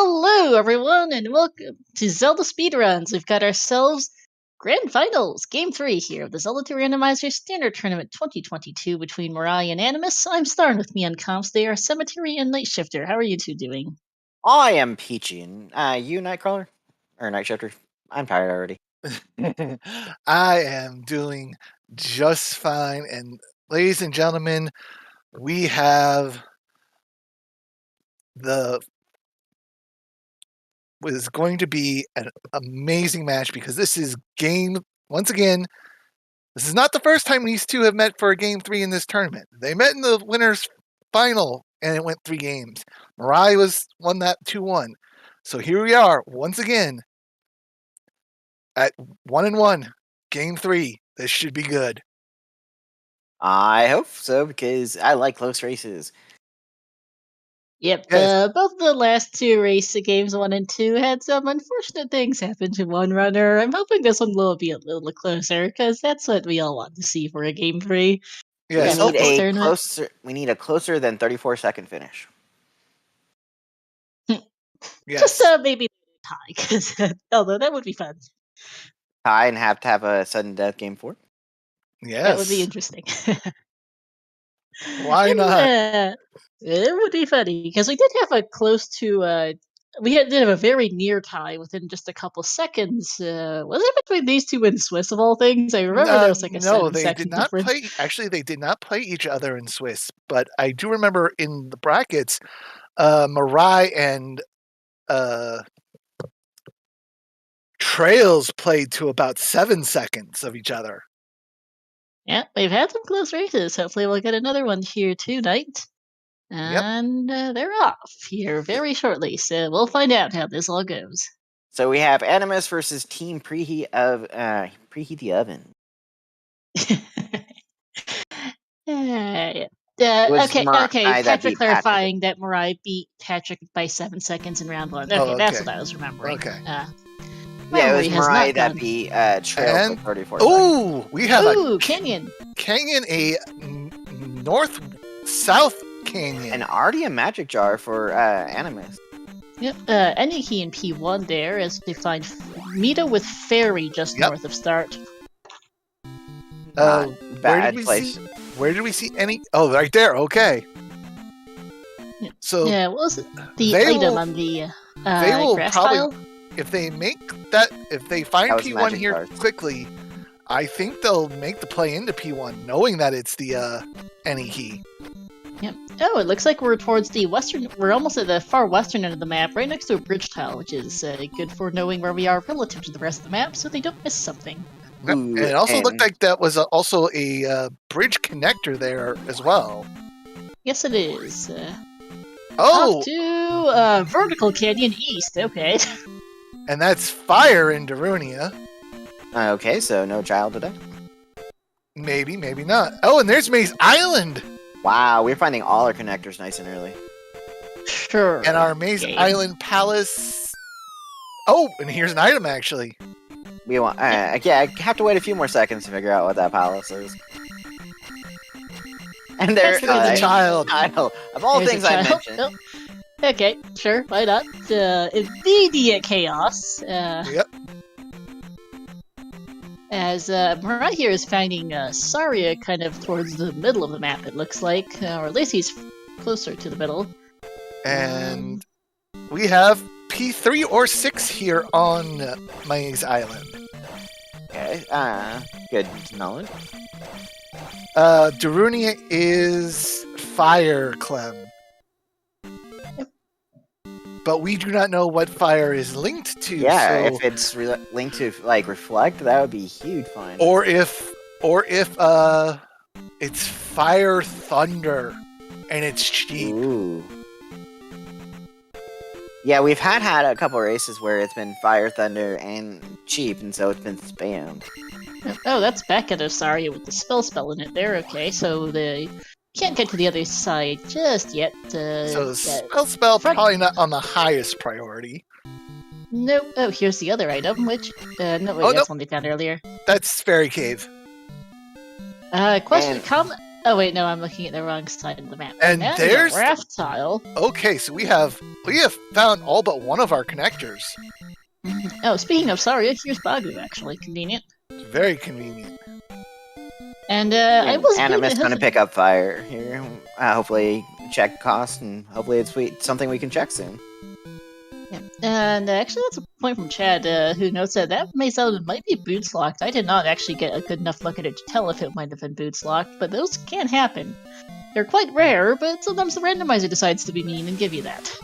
Hello, everyone, and welcome to Zelda Speedruns. We've got ourselves Grand Finals, Game 3 here of the Zelda 2 Randomizer Standard Tournament 2022 between MiRai and Animus. I'm starring with me on comps. They are Cemetery and Night Shifter. How are you two doing? I am Peachy, and you Nightcrawler? Or Night Shifter? I'm tired already. I am doing just fine, and ladies and gentlemen, we have was going to be an amazing match because this is once again, this is not the first time these two have met for a game 3 in this tournament. They met in the winners final and it went 3 games. MiRai won that 2-1. So here we are once again at 1-1, game 3. This should be good. I hope so, because I like close races. Yep, Yes. both the last two race games 1 and 2 had some unfortunate things happen to one runner. I'm hoping this one will be a little closer, because that's what we all want to see for a game 3. Yes, We need a closer than 34-second finish. yes. Just maybe tie, because although that would be fun. Tie and have to have a sudden death game 4? Yes. That would be interesting. Why not? It would be funny, because we did have a close to... did have a very near tie within just a couple seconds. Was it between these two in Swiss, of all things? I remember there was like a 7-second difference. Actually, they did not play each other in Swiss, but I do remember in the brackets, MiRai and Trails played to about 7 seconds of each other. Yeah, we've had some close races. Hopefully we'll get another one here tonight. And they're off here very shortly, so we'll find out how this all goes. So we have Animus versus Team Preheat the Oven. Okay. Patrick clarifying that MiRai beat Patrick by 7 seconds in round 1. Okay, that's what I was remembering. Okay. Yeah, it was MiRai that beat Trail for 34. Oh, we have Canyon. Canyon, a north-south canyon. And already a magic jar for Animus. Yep, Aniki in P1 there as they find Mita with Fairy just north of start. Bad place. Where did we see any? Oh, right there. Okay. Yeah. So yeah, what was the item on the they will grass probably, pile? If they find P1 here cards. quickly, I think they'll make the play into P1, knowing that it's the Aniki. Yep. Oh, it looks like we're towards the western. We're almost at the far western end of the map, right next to a bridge tile, which is good for knowing where we are relative to the rest of the map, so they don't miss something. Yep. And it also looked like that was also a bridge connector there as well. Yes, it is. Off to Vertical Canyon East. Okay. And that's fire in Darunia. Okay, so no child today? Maybe, maybe not. Oh, and there's Maze Island! Wow, we're finding all our connectors nice and early. Sure. And our Maze Island Palace... Oh, and here's an item, actually. We want... yeah, I have to wait a few more seconds to figure out what that palace is. And there's the child. Of all things I mentioned. Oh. Okay, sure, why not? Immediate chaos. Yep. As MiRai here is finding Saria kind of towards the middle of the map, it looks like. Or at least he's closer to the middle. And we have P3 or 6 here on Maze Island. Okay, good knowledge. Darunia is Fire Clem. But we do not know what fire is linked to. Yeah, so... if it's linked to like Reflect, that would be huge fun. Or if it's Fire Thunder and it's cheap. Ooh. Yeah, we've had a couple races where it's been Fire Thunder and cheap, and so it's been spammed. Oh, that's back at Osaria with the spell in it there. Okay, so they can't get to the other side just yet. So spell probably not on the highest priority. Nope. Oh, here's the other item, which... that's one they found earlier. That's Fairy Cave. Question... Oh wait, no, I'm looking at the wrong side of the map. And That is there's a raft tile. Okay, so we have found all but one of our connectors. Oh, speaking of Saria, here's Bagu, actually. Convenient. Very convenient. And I was Animus going to pick up fire here. Hopefully check cost, and hopefully it's something we can check soon. Yeah. And actually, that's a point from Chad, who notes that Maze might be boots locked. I did not actually get a good enough look at it to tell if it might have been boots locked, but those can happen. They're quite rare, but sometimes the randomizer decides to be mean and give you that.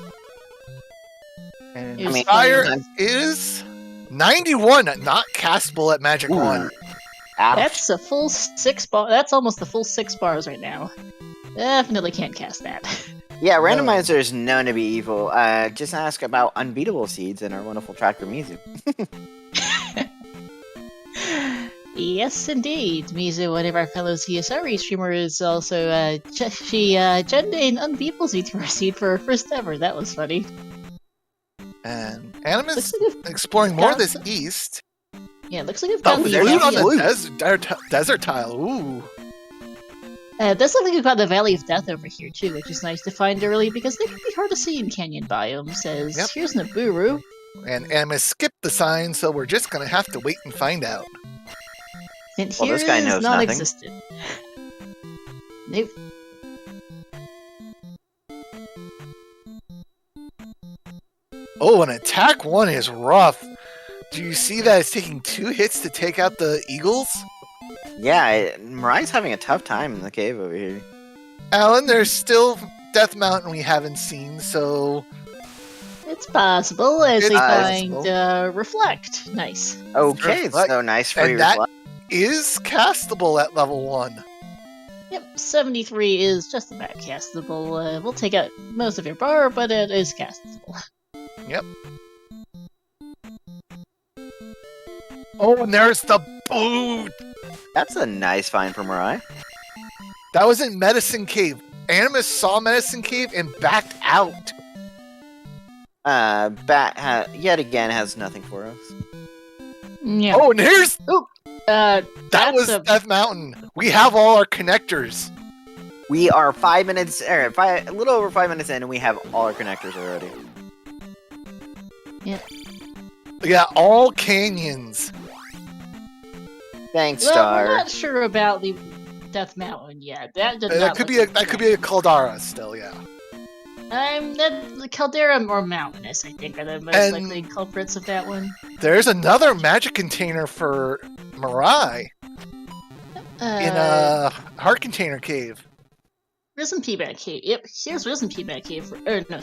And I mean, fire is 91, not castable at Magic Ooh. 1. Ouch. That's a full 6 bar. That's almost the full 6 bars right now. Definitely can't cast that. Yeah, Randomizer is known to be evil. Just ask about unbeatable seeds and our wonderful tracker Mizu. Yes, indeed. Mizu, one of our fellow CSR streamer, is also she generated an unbeatable Z2R seed for her first ever. That was funny. And Animus Looks like exploring more of this east. Yeah, it looks like we've Oh, got the there's on Valley the desert tile. Ooh. this looks like we've got the Valley of Death over here too, which is nice to find early because they can be hard to see in canyon biomes. As here's Naburu. And Animus skipped the sign, so we're just gonna have to wait and find out. And Well, here this guy is knows non-existent. Nope. Oh, and attack 1 is rough. Do you see that it's taking 2 hits to take out the eagles? Yeah, Mirai's having a tough time in the cave over here. Alan, there's still Death Mountain we haven't seen, so... It's possible as It's we find possible. Reflect. Nice. Okay, Reflect. so nice for And your that reflect. is castable at level 1. Yep, 73 is just about castable. We'll take out most of your bar, but it is castable. Yep. Oh, and there's the boot! That's a nice find for Mirai. That was in Medicine Cave. Animus saw Medicine Cave and backed out. Yet again has nothing for us. Yeah. Oh, and here's... That That was Death Mountain. We have all our connectors. We are 5 minutes, a little over 5 minutes in, and we have all our connectors already. Yeah, all canyons. Thanks, Well, Star. we're not sure about the Death Mountain yet. That did That not could look be a Caldara still, yeah. the Caldera or Mountainous, I think, are the most And- likely culprits of that one. There's another magic container for Mirai in a heart container cave. Risen Peaback Cave. Yep, here's Risen Peaback Cave.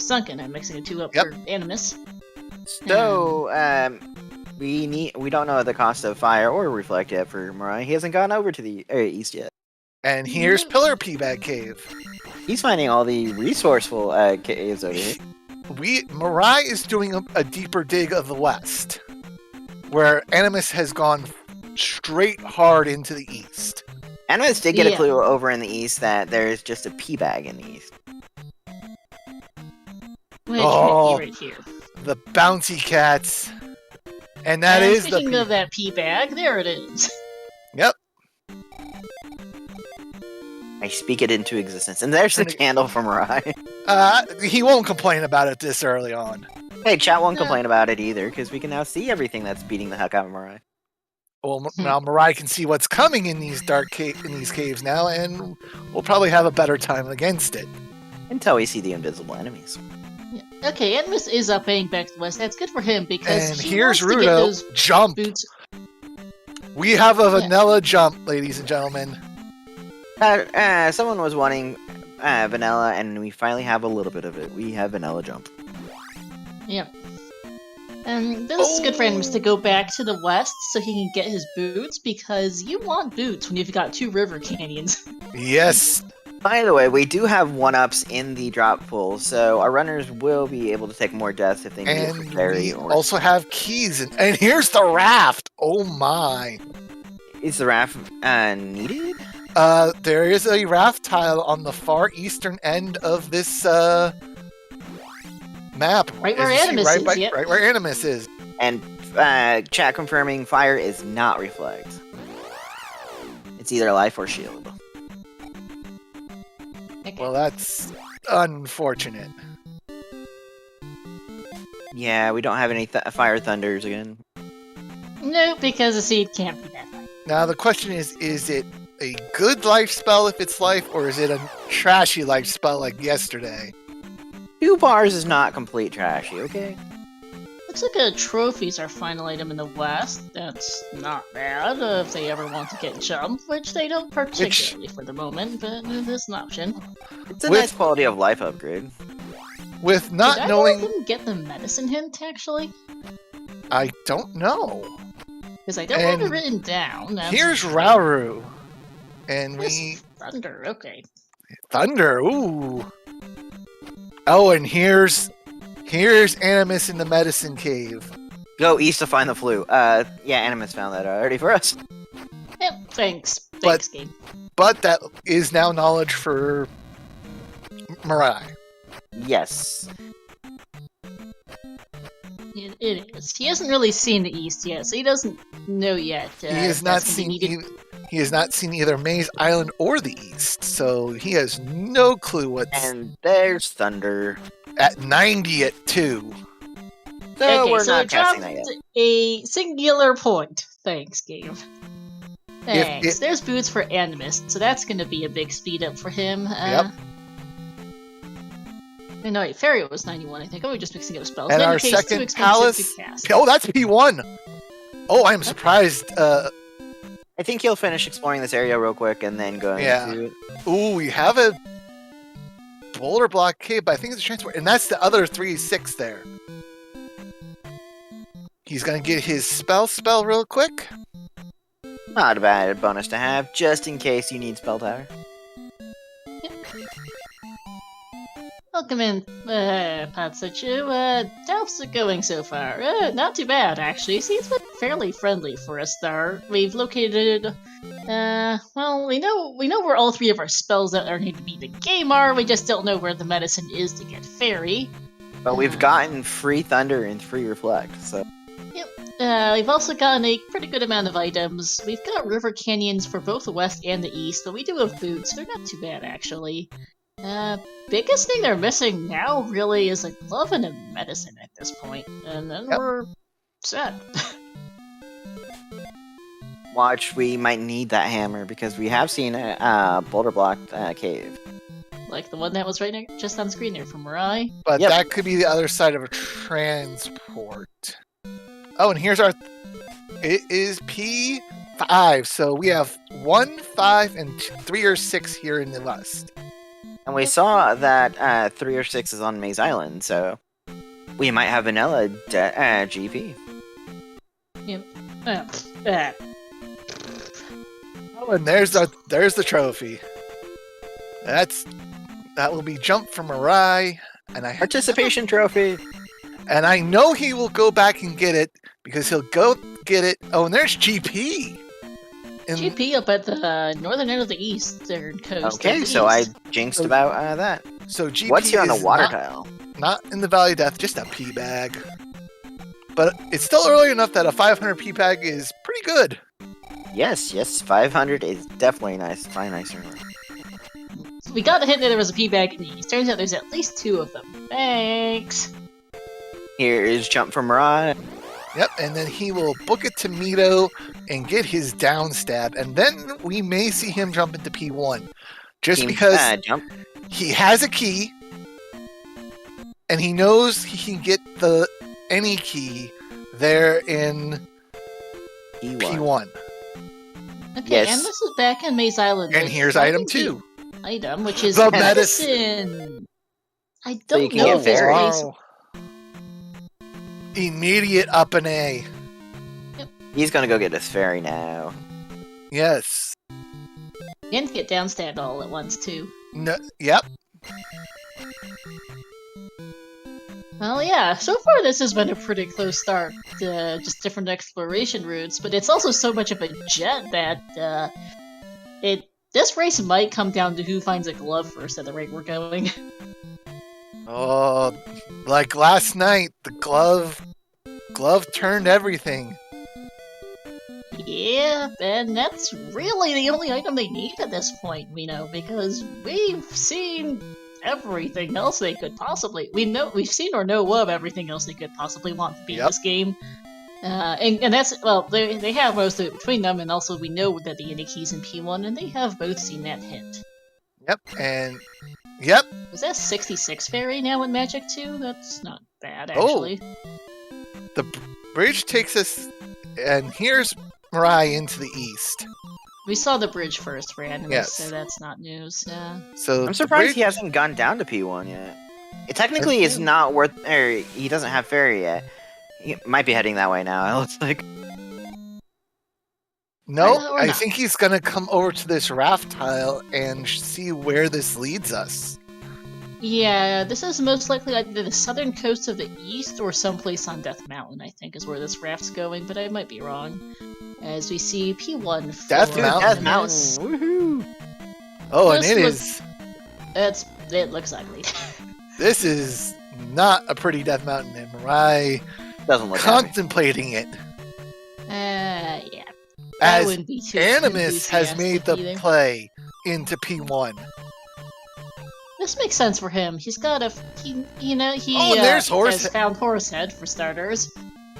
Sunken. I'm mixing the two up Yep. for Animus. So, we don't know the cost of fire or reflect yet for Mirai. He hasn't gone over to the east yet. And here's Pillar Peabag Cave. He's finding all the resourceful caves over here. Mirai is doing a deeper dig of the west, where Animus has gone straight hard into the east. Animus did get a Yeah. clue over in the east that there's just a pea bag in the east. Which Oh. right here. The bouncy cats. And that And is speaking the... of that pea bag, there it is. Yep. I speak it into existence. And there's the And it- candle from Mirai. He won't complain about it this early on. Hey, chat won't No. complain about it either, because we can now see everything that's beating the heck out of Mirai. Well, now Mirai can see what's coming in these in these caves now, and we'll probably have a better time against it. Until we see the invisible enemies. Yeah. Okay, Animus is upping back to the west. That's good for him because And he here's wants to get Rudo. those Jump! boots. We have a vanilla jump, ladies and gentlemen. Someone was wanting vanilla, and we finally have a little bit of it. We have vanilla jump. Yeah. And this is good for Animus to go back to the west so he can get his boots because you want boots when you've got 2 river canyons. Yes. By the way, we do have 1-ups in the drop pool, so our runners will be able to take more deaths if they need it for And carry. we Or also have keys. And here's the raft. Oh my. is the raft needed? There is a raft tile on the far eastern end of this map. Right where As you see, Animus is, yep. Right where Animus is. And chat confirming fire is not reflect. It's either life or shield. Well, that's unfortunate. Yeah, we don't have any fire thunders again. No, because the seed can't be that high. Now the question is it a good life spell if it's life, or is it a trashy life spell like yesterday? 2 bars is not complete trashy, okay? Looks like a trophy's our final item in the West. That's not bad if they ever want to get jump, which they don't particularly for the moment, but it is an option. It's a nice quality of life upgrade. With not Did knowing... I get the medicine hint, actually? I don't know. Because I don't have it written down. Here's Rauru. And we... Thunder, okay. Thunder, ooh. Oh, and here's Animus in the medicine cave. Go east to find the flute. Yeah, Animus found that already for us. Yep, thanks. Thanks, game. But that is now knowledge for MiRai. Yes. It is. He hasn't really seen the East yet, so he doesn't know yet. He has not seen he has not seen either Maze Island or the East, so he has no clue what's... And there's Thunder. At 90 at 2. So okay, we're so not casting that yet. A singular point. Thanks, game. Thanks. There's boots for Animus, so that's going to be a big speed up for him. Yep. No, wait, Fairy was 91, I think. Oh, we're just mixing up spells. And in our case, second Palace... cast. Oh, that's P1! Oh, I'm surprised. I think he'll finish exploring this area real quick and then go into... Ooh, we have a boulder block cave, but I think it's a transport. And that's the other 3-6 there. He's going to get his spell real quick. Not a bad bonus to have, just in case you need spell tower. Welcome in, Patsuchu. How's it going so far? Not too bad, actually. See, it's been fairly friendly for a start. We've located, well, we know where all 3 of our spells that are need to beat the game are. We just don't know where the medicine is to get Fairy. But we've gotten free Thunder and free Reflect, so... Yep. We've also gotten a pretty good amount of items. We've got river canyons for both the west and the east, but we do have boots. They're not too bad, actually. Biggest thing they're missing now really is a glove and a medicine at this point, and then we're set. Watch, we might need that hammer because we have seen a boulder blocked cave. Like the one that was right just on screen there from MiRai. But that could be the other side of a transport. Oh, and here's our... It is P5, so we have 1, 5, and 3 or 6 here in the West. And we saw that 3 or 6 is on Maze Island, so we might have vanilla GP. Yep. Oh, and there's the trophy. That will be jump from MiRai, and Participation trophy. And I know he will go back and get it because he'll go get it. Oh, and there's GP. GP up at the northern end of the eastern coast. Okay, so I jinxed about that. So GP What's here on the water not, tile? Not in the Valley of Death, just a P bag. But it's still early enough that a 500 P bag is pretty good. Yes, 500 is definitely nice. Probably nicer. We got the hint that there was a P bag in the east. Turns out there's at least 2 of them. Thanks. Here is jump from MiRai. Yep, and then he will book it to Mito and get his down stab, and then we may see him jump into P1. Just because he has a key, and he knows he can get any key there in P1. Okay, yes. and this is back in Maze Island. And here's item 2. Item, which is the medicine. I don't so you can know get if there's a Fairy. reason. Immediate up an A. Yep. He's gonna go get his Fairy now. Yes. And get downstabbed all at once, too. No, yep. Well, yeah, so far this has been a pretty close start. Just different exploration routes, but it's also so much of a jet that this race might come down to who finds a glove first at the rate we're going. Oh, like last night, the glove turned everything. Yeah, and that's really the only item they need at this point, because we've seen everything else they could possibly. We've seen or know of everything else they could possibly want to be in this game. And that's, well, they have most of it between them, and also we know that the indie key's in P1, and they have both seen that hint. Yep, and yep. Was that 66 fairy now in Magic 2? That's not bad, actually. The bridge takes us, and here's MiRai into the east. We saw the bridge first for Animus, so Yes. that's not news. So I'm surprised he hasn't gone down to P1 yet. It technically is not worth, or he doesn't have fairy yet. He might be heading that way now, it looks like. No, Or I not. think he's gonna come over to this raft tile and see where this leads us. Yeah, this is most likely either the southern coast of the east or someplace on Death Mountain, I think, is where this raft's going, but I might be wrong. As we see P1 for Death Mountain. Death Mountain, Animus. woohoo! Oh, and This it looks- is. It looks ugly. This is not a pretty Death Mountain, and MiRai Doesn't look happy. contemplating it Yeah. I as wouldn't be too Animus has made the enthusiastic either. play into P1. This makes sense for him. He's got he Oh, and there's has found Horsehead for starters,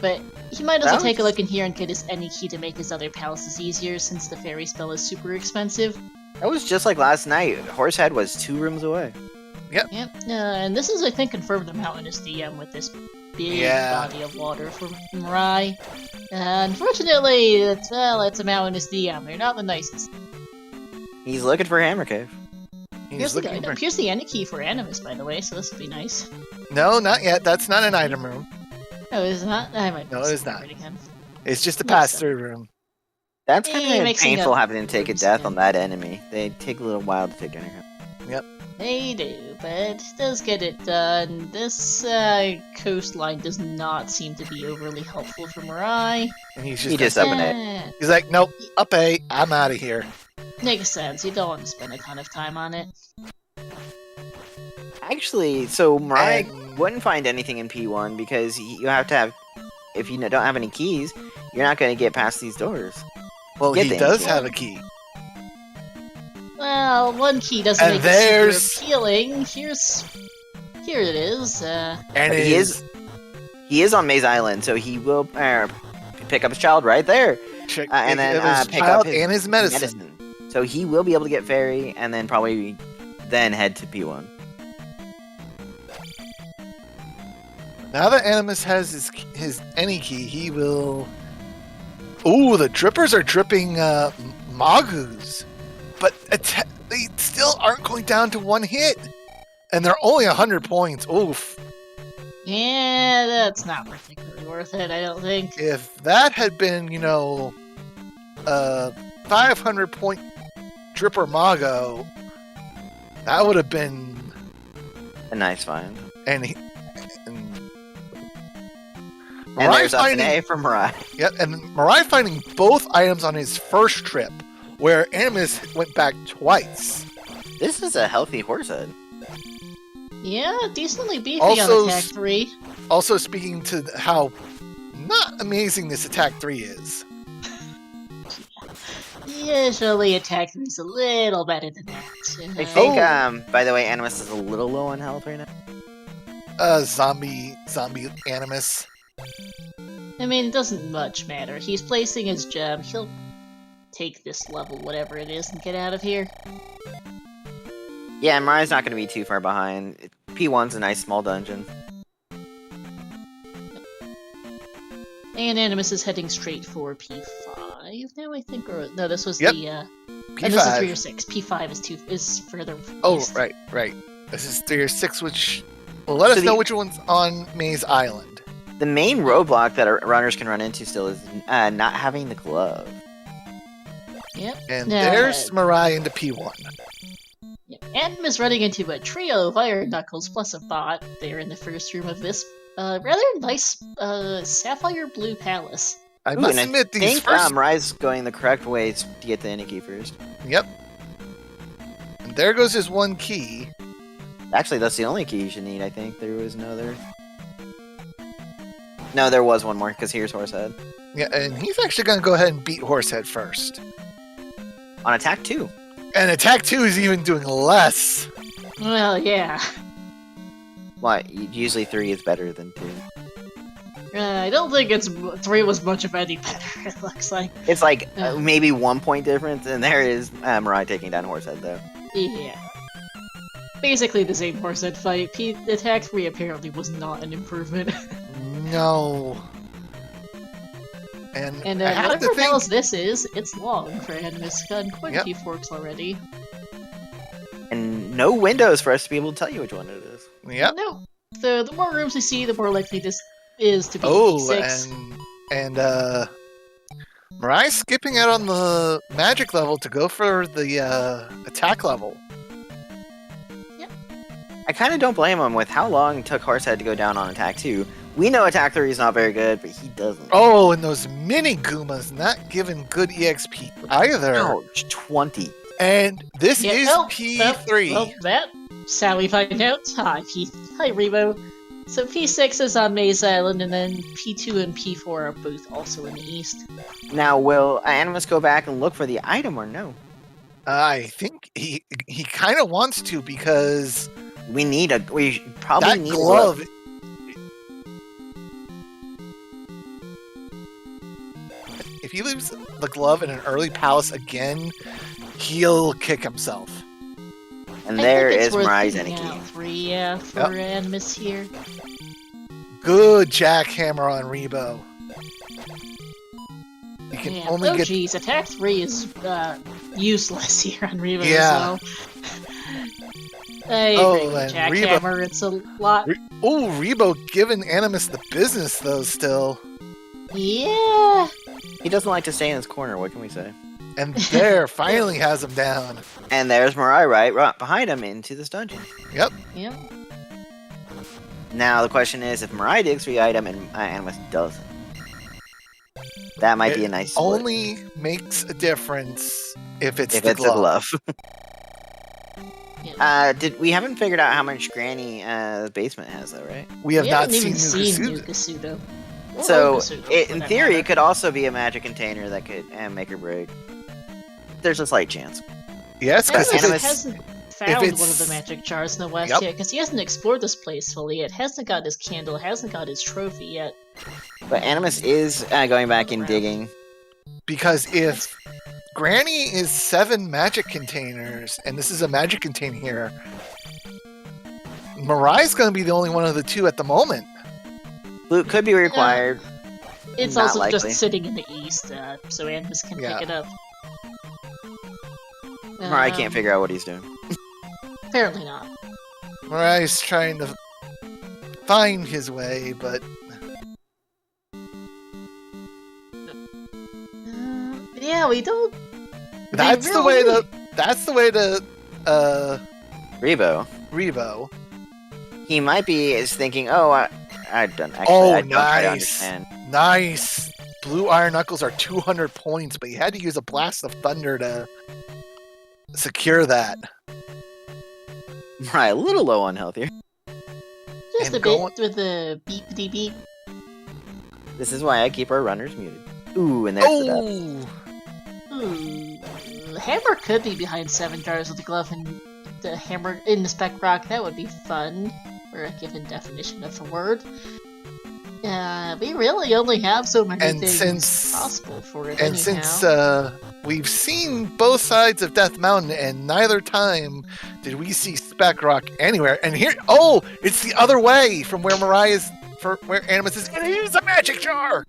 but he might as well take a look in here and get his any key to make his other palaces easier, since the fairy spell is super expensive. That was just like last night. Horsehead was 2 rooms away. Yep. And this is, I think, confirmed the mountain is DM with this big body of water for MiRai. Unfortunately, it's a mountainous DM. They're not the nicest. He's looking for Hammer Cave. He's looking for... Here's the any key for Animus, by the way, so this would be nice. No, not yet. That's not an item room. Oh, it's not? I might No, be it is not. again. It's just a Yes, pass-through room. That's Yeah, kind of mixing painful up having to take a rooms death again. on that enemy. They take a little while to take care of him. They do, but it does get it done. This coastline does not seem to be overly helpful for MiRai. And he's He just... just up and it. He's like, nope, up A, I'm out of here. Makes sense. You don't want to spend a ton of time on it. Actually, so MiRai And- wouldn't find anything in P1 because you have to have, if you don't have any keys, you're not going to get past these doors. Well, Get he them. does have a key. Well, one key doesn't And make there's- it super appealing. Here it is. And But it he is on Maze Island, so he will pick up his child right there. Check, and then it was pick child up his and his medicine. So he will be able to get fairy, and then probably then head to P1. Now that Animus has his any key, he will... Ooh, the drippers are dripping Magus. But they still aren't going down to one hit. And they're only 100 points. Oof. Yeah, that's not particularly worth it, I don't think. If that had been, 500 point Dripper Mago, that would have been... A nice find. And And MiRai there's up an finding, A from MiRai. yep, and MiRai finding both items on his first trip, where Animus went back twice. This is a healthy Horsehead. Yeah, decently beefy Also on attack 3. Also speaking to how not amazing this attack 3 is. Usually attack 3 is a little better than that. I think, by the way, Animus is a little low on health right now. Zombie Animus. I mean, it doesn't much matter. He's placing his gem. He'll take this level, whatever it is, and get out of here. Yeah, MiRai's not going to be too far behind. P1's a nice small dungeon. And Animus is heading straight for P5 now, I think. Or no, this was Yep. the this is 3 or P5. 6. P5 is further. Oh, east. right. This is 3 or 6, which will let us know which one's on Maze Island. The main roadblock that our runners can run into still is not having the glove. Yep. And there's MiRai into P1. Yep. Animus running into a trio of Iron Knuckles plus a bot there in the first room of this rather nice sapphire blue palace. I Ooh, must and admit, I these think first... MiRai's going the correct way to get the Aniki first. Yep. And there goes his one key. Actually, that's the only key you should need, I think. There was no other... No, there was one more, because here's Horsehead. Yeah, and he's actually going to go ahead and beat Horsehead first. On attack 2. And attack 2 is even doing less. Well, yeah. What? Usually 3 is better than 2. I don't think 3 was much of any better, it looks like. It's like maybe 1 point difference, and there is MiRai taking down Horsehead, though. Yeah. Basically the same Horsehead fight. Attack 3 apparently was not an improvement. No. And I have whatever to think... else this is, it's long for Animus. Gotten quite a few forks already. And no windows for us to be able to tell you which one it is. Yep. No. So the more rooms we see, the more likely this is to be P6. P6. And Mirai's skipping out on the magic level to go for the attack level. Yep. I kind of don't blame him with how long it took Horsehead to go down on attack 2. We know attack 3 is not very good, but he doesn't. Oh, and those mini Goomas not giving good EXP either. Ouch, 20. And this is P3. Well, that's how we find out. Hi, Rebo. So P6 is on Maze Island, and then P2 and P4 are both also in the east. Now, will Animus go back and look for the item or no? I think he kind of wants to, because we probably that need glove. If he leaves the glove in an early palace again, he'll kick himself. And there is Mirai's Eniki. 3 for Animus here. Good jackhammer on Rebo. You can only get. Geez, attack 3 is useless here on Rebo as well. I agree with jackhammer. It's a lot. Rebo giving Animus the business though. Still. Yeah. He doesn't like to stay in his corner. What can we say? And there, finally has him down. And there's Mirai right behind him into this dungeon. Yep. Now the question is, if Mirai digs for the item and Animus doesn't, that might be a nice split. Only makes a difference if it's the glove. Yeah. We haven't figured out how much Granny basement has though, right? We have not even seen Nukasudo. So, in theory, it could also be a magic container that could make or break. There's a slight chance. Yes, because he hasn't found one of the magic jars in the west yet, because he hasn't explored this place fully yet. Hasn't got his candle, hasn't got his trophy yet. But Animus is going back and digging. Because if Granny is 7 magic containers, and this is a magic container here, Mirai's going to be the only one of the 2 at the moment. Loot could be required. It's also likely. Just sitting in the east, so Animus can pick it up. Mirai can't figure out what he's doing. Apparently not. Mirai's trying to find his way, but... yeah, we don't... That's the way to... Rebo. He might be thinking, I don't nice. Nice. Blue Iron Knuckles are 200 points, but you had to use a Blast of Thunder to secure that. Right, a little low on health here. Just a bit with the beep. This is why I keep our runners muted. Ooh, and there's the death. Hammer could be behind 7 jars with the glove and the hammer in the spec rock. That would be fun. Or a given definition of the word. We really only have so many things possible for it. And since we've seen both sides of Death Mountain, and neither time did we see Spec Rock anywhere. And here, it's the other way from where where Animus is going to use a magic jar.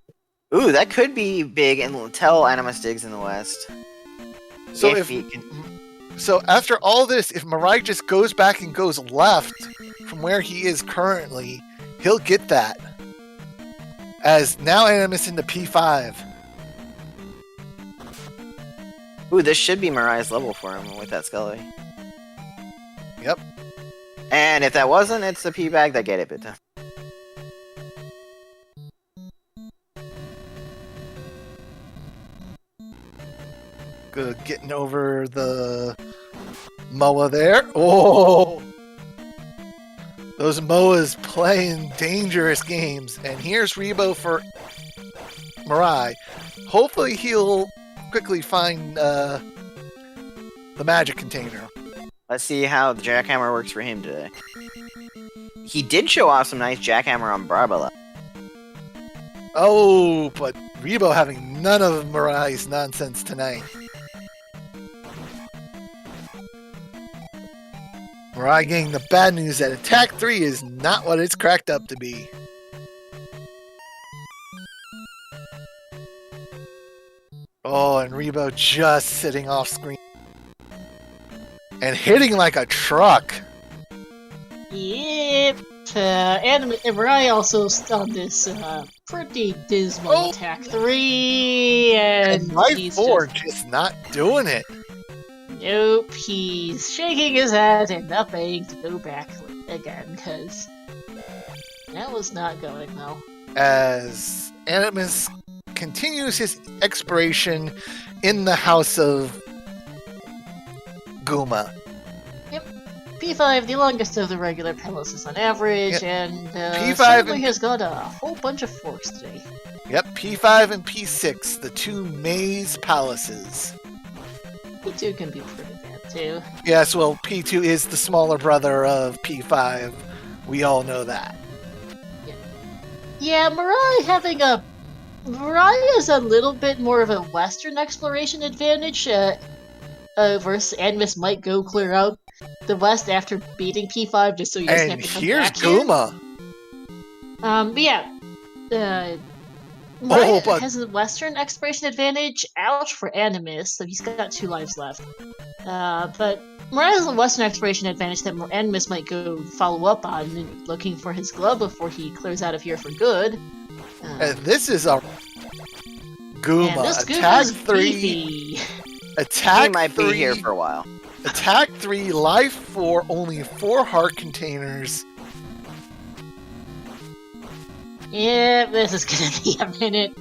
Ooh, that could be big until Animus digs in the west. So after all this, if Mirai just goes back and goes left from where he is currently, he'll get that. As now Animus into P5. Ooh, this should be Mirai's level for him with that Scully. Yep. And if that wasn't, it's the P-bag that get it, but... Good, getting over the Moa there. Oh! Those MOAs playing dangerous games. And here's Rebo for MiRai. Hopefully he'll quickly find the magic container. Let's see how the jackhammer works for him today. He did show off some nice jackhammer on Barbara. Oh, but Rebo having none of MiRai's nonsense tonight. MiRai getting the bad news that Attack 3 is not what it's cracked up to be. Oh, and Rebo just sitting off screen. And hitting like a truck. Yep. MiRai also on this pretty dismal Attack 3, and Life he's 4 just not doing it. Nope, he's shaking his head and nothing to go back again, because that was not going well. As Animus continues his exploration in the house of Guma. Yep, P5, the longest of the regular palaces on average, and P5 certainly has got a whole bunch of forks today. Yep, P5 and P6, the two maze palaces. P2 can be pretty bad too. Yes, well, P2 is the smaller brother of P5. We all know that. Yeah, MiRai has a little bit more of a Western exploration advantage, versus Animus might go clear out the West after beating P5 just so he doesn't have And to come here's back here. Guma. But yeah, MiRai has a Western exploration advantage. Ouch for Animus, so he's got 2 lives left. But MiRai has a Western exploration advantage that Animus might go follow up on, looking for his glove before he clears out of here for good. And this is a Guma. This Attack Guma's 3. beefy. Attack He might 3. be here for a while. Attack 3, Life 4, only 4 heart containers. Yeah, this is gonna be a minute.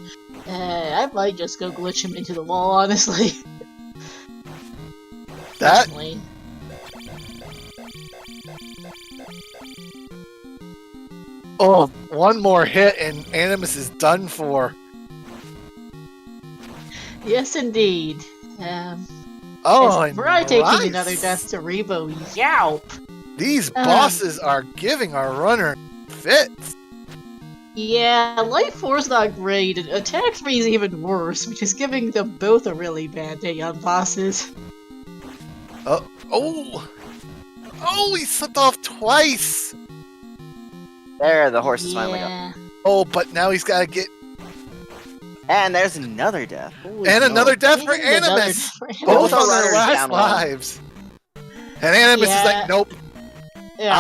I might just go glitch him into the wall, honestly. That Personally. Oh, one more hit and Animus is done for. Yes, indeed. Oh, as and MiRai taking Rice. another death to Rebo. Yowp! These bosses are giving our runner fits. Yeah, Life 4's not great, and Attack 3 is even worse, which is giving them both a really bad day on bosses. Oh, he slipped off twice. There, the horse is finally up. Yeah. Oh, but now he's got to get... And there's another death. Holy And no. another death for Another Animus. death for Animus. Both our on their runners last down one. lives. And Animus is like, nope, Yeah,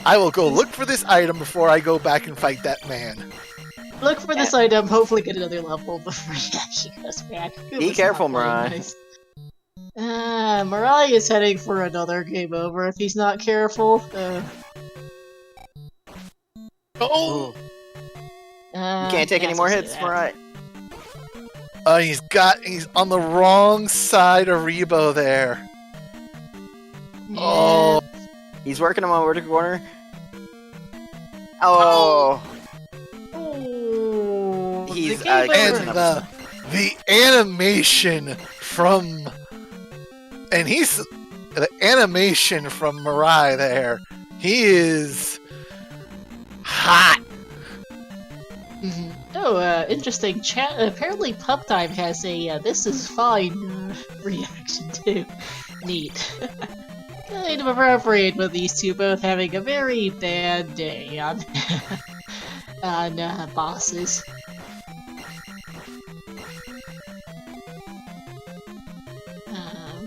I will go look for this item before I go back and fight that man. Look for this item, hopefully get another level before he actually goes back. Be careful, MiRai. Nice. MiRai is heading for another game over if he's not careful. Oh, You can't take any more hits, MiRai. he's on the wrong side of Rebo there. Yeah. Oh, He's working him on vertical corner. Oh, Oh, He's, the game and over. the animation from... And the animation from MiRai there. He is... hot. Mhm. Oh, interesting. Apparently Pup Time has a this is fine reaction too. Neat. Kind of appropriate with these two both having a very bad day on on bosses.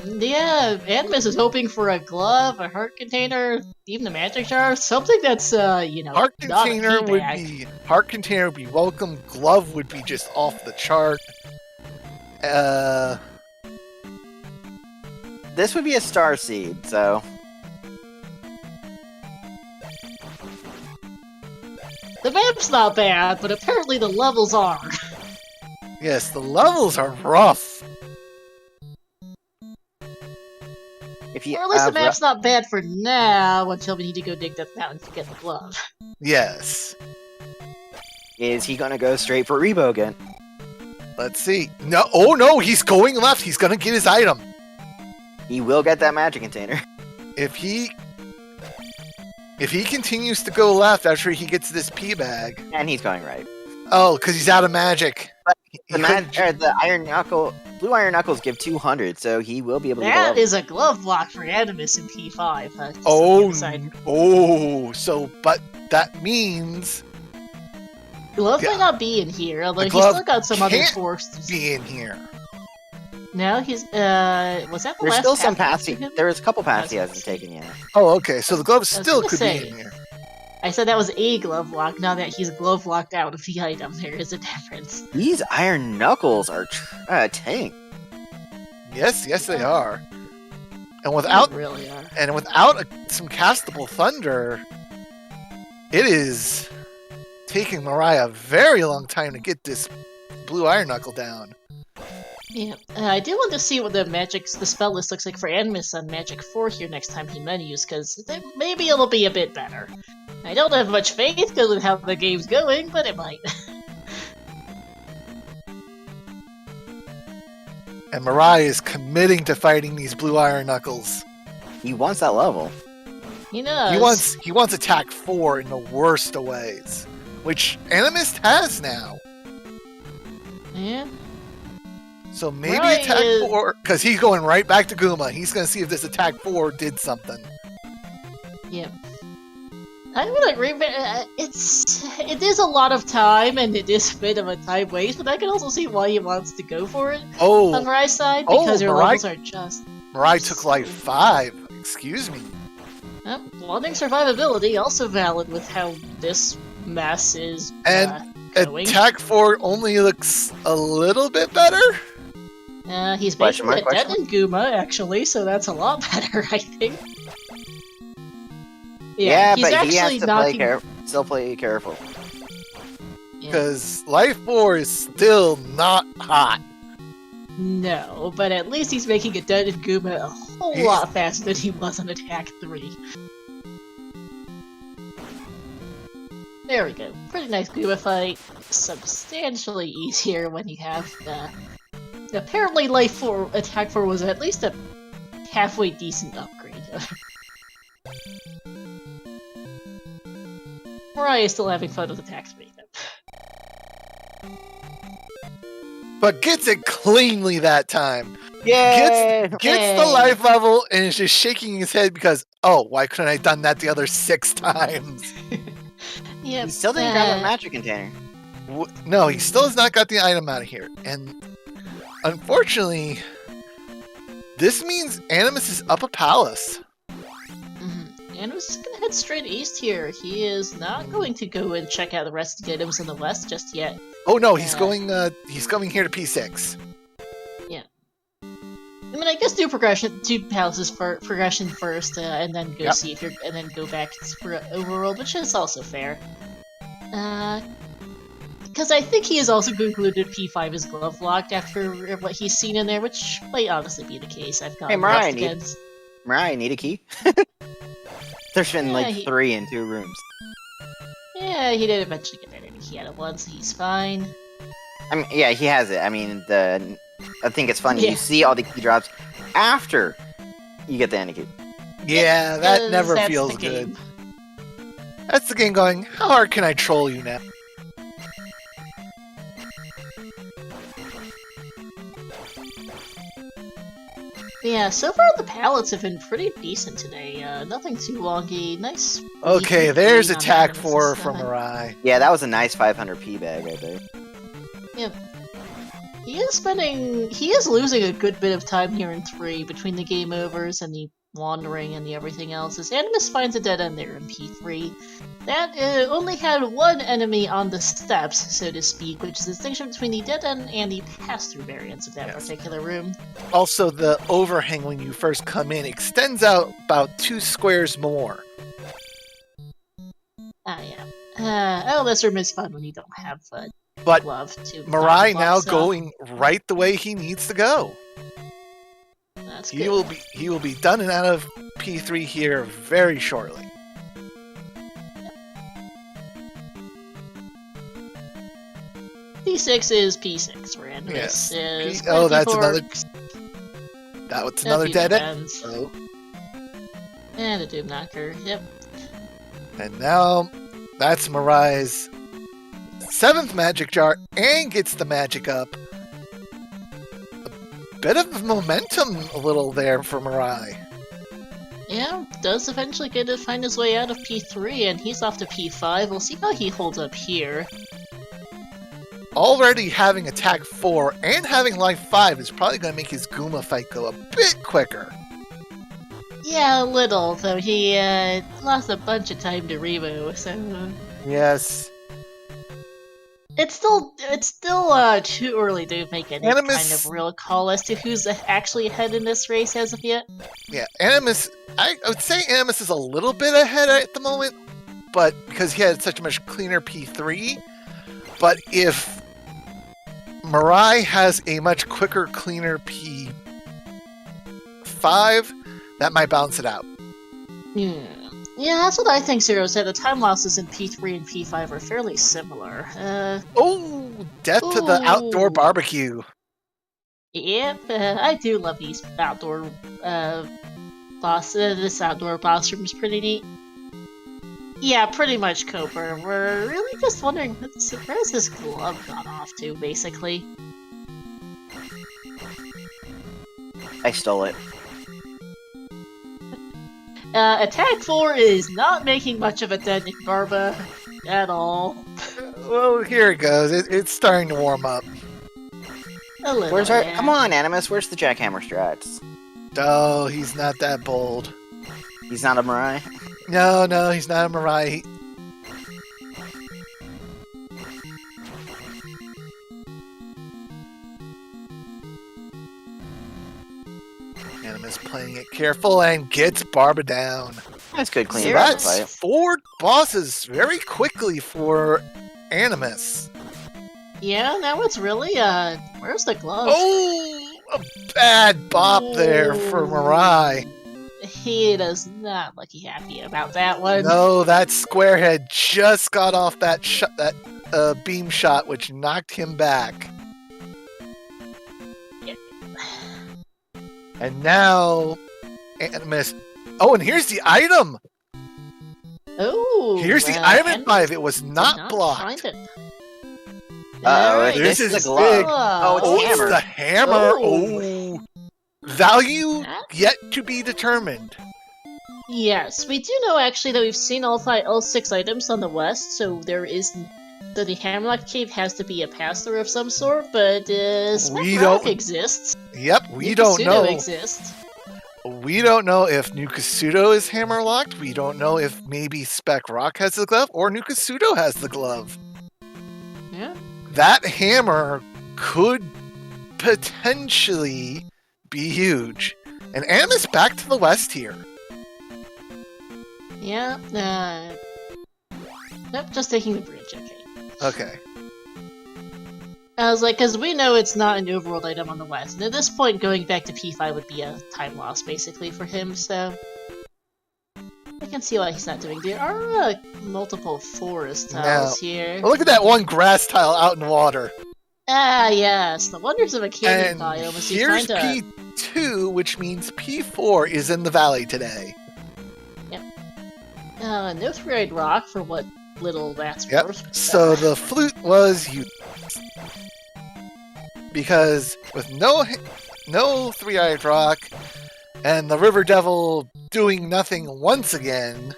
Yeah, Animus is hoping for a glove, a heart container, even a magic jar, something that's you know, Heart not a container would teabag. be... Heart container would be welcome. Glove would be just off the chart. this would be a star seed, so The map's not bad, but apparently the levels are. Yes, the levels are rough. If he Or at least the map's not bad for now until we need to go dig that mountain to get the glove. Yes. Is he gonna go straight for Rebo again? Let's see. No, oh no, he's going left. He's gonna get his item. He will get that magic container. If he continues to go left after he gets this P bag. And he's going right. Oh, because he's out of magic. But the Iron Knuckle, Blue Iron Knuckles give 200, so he will be able to get That is a glove block for Animus in P5. But that means glove might not be in here, although he's still got some other forces. Be in here. No, he's was that the There's last still some path paths. There was a couple paths he hasn't taken yet. Oh, okay. So the glove still could be in here. I said that was a glove lock. Now that he's glove locked out of the item, there is a difference. These Iron Knuckles are tank. Yes, they are. And without They really are. And without some castable thunder, it is taking MiRai a very long time to get this Blue Iron Knuckle down. Yeah, I do want to see what the spell list looks like for Animus on Magic 4 here next time he menus, because maybe it'll be a bit better. I don't have much faith because of how the game's going, but it might. And MiRai is committing to fighting these Blue Iron Knuckles. He wants that level. He knows. He wants attack 4 in the worst of ways, which Animus has now. Yeah. So maybe attack 4, because he's going right back to Guma. He's going to see if this attack 4 did something. Yeah. I would agree, but it is a lot of time, and it is a bit of a time waste, but I can also see why he wants to go for it on MiRai's side, because her levels are just... MiRai took life 5. Excuse me. Wanting survivability, also valid with how this mess is going. Attack 4 only looks a little bit better? He's basically a dead in Guma, actually, so that's a lot better, I think. Yeah, he's but he has to still play careful. Because Life 4 is still not hot. No, but at least he's making a dead in Guma a whole lot faster than he was on Attack 3. There we go. Pretty nice Guma fight. Substantially easier when you have apparently Life 4, Attack 4 was at least a halfway decent upgrade. MiRai is still having fun with Attack 3, though. But gets it cleanly that time. Yeah, gets the life level and is just shaking his head because, why couldn't I have done that the other 6 times? Yeah, he still didn't grab a magic container. No, he still has not got the item out of here. And unfortunately, this means Animus is up a palace. Animus is going to head straight east here. He is not going to go and check out the rest of the items in the west just yet. Oh no, he's going here to P6. Yeah. I mean, I guess do palaces for progression first, and then go see if and then go back for overworld, which is also fair. Because I think he has also concluded P5 is glove locked after what he's seen in there, which might honestly be the case. I've got MiRai, need a key? There's been like 3 in 2 rooms. Yeah, he did eventually get that key out of one, so he's fine. I mean, yeah, he has it. I mean, I think it's funny. You see all the key drops after you get the Andy key. Yeah, that never feels good. That's the game going, how hard can I troll you now? Yeah, so far the palettes have been pretty decent today. Nothing too wonky. Nice. Okay, there's attack 4 from MiRai. Yeah, that was a nice 500 P bag right there. Yep. He is losing a good bit of time here in 3 between the game overs and the wandering and the everything else. As Animus finds a dead end there in P3. That only had one enemy on the steps, so to speak, which is the distinction between the dead end and the pass-through variants of that particular room. Also, the overhang when you first come in extends out about 2 squares more. This room is fun when you don't have but glove to MiRai now going right the way he needs to go. That's He good. will be done and out of P3 here very shortly. P6 is P6 for Animus. Yes. Is Oh, that's P4 another. That's another dead end. ends. Oh. And a Doom Knocker. Yep. And now that's MiRai's 7th magic jar and gets the magic up. A bit of momentum a little there for MiRai. Yeah, does eventually get to find his way out of P3, and he's off to P5. We'll see how he holds up here. Already having attack 4 and having life 5 is probably going to make his Guma fight go a bit quicker. Yeah, a little, though he lost a bunch of time to Remo, so... Yes. It's still too early to make any Animus- kind of real call as to who's actually ahead in this race as of yet. Yeah, Animus, I would say Animus is a little bit ahead at the moment, but because he had such a much cleaner P3. But if MiRai has a much quicker, cleaner P5, that might balance it out. Yeah, that's what I think, Zero said. The time losses in P3 and P5 are fairly similar. Oh, death to the outdoor barbecue. Yep, I do love these outdoor this outdoor boss room is pretty neat. Yeah, pretty much, Cooper. We're really just wondering where's this glove gone off to, basically. I stole it. Attack 4 is not making much of a dent in Barba at all. Well, here it goes. It's starting to warm up. A little, Where's our? yeah. Come on, Animus. Where's the jackhammer strats? Oh, he's not that bold. He's not a MiRai. No, he's not a MiRai. Animus playing it careful and gets Barba down. That's good, clean Zero. boss That's fight. 4 bosses very quickly for Animus. Yeah, now it's really, where's the glove? Oh, a bad bop there for MiRai. He does not look happy about that one. No, that squarehead just got off that beam shot, which knocked him back. Yep. And now, Animus. Oh, and here's the item. Oh, Here's the item in 5. It was did not blocked. Find it. Uh-oh, Alright, this this is is a glove. big. Oh, it's Oh, hammer. it's the hammer. Oh. Oh. Value Huh? yet to be determined. Yes, we do know actually that we've seen all 6 items on the west, so there is the Hammerlock Cave has to be a pass-through of some sort, but We Rock don't- exists. Yep, we Nuka don't Pseudo know. exists. We don't know if Nukasudo is hammer locked. We don't know if maybe Spec Rock has the glove or Nukasudo has the glove. Yeah. That hammer could potentially be huge. And Animus back to the west here. Yeah. Nope, just taking the bridge. Okay. Okay. I was like, because we know it's not an overworld item on the west, and at this point, going back to P5 would be a time loss, basically, for him, so... I can see why he's not doing. There are multiple forest tiles here. Well, look at that one grass tile out in water. Ah, yes, the wonders of a canyon And biome as we here's find a... P2, which means P4 is in the valley today. no 3-eyed rock for what little that's Yep. worth. So the flute was used. Because with no 3-eyed rock and the River Devil doing nothing once again.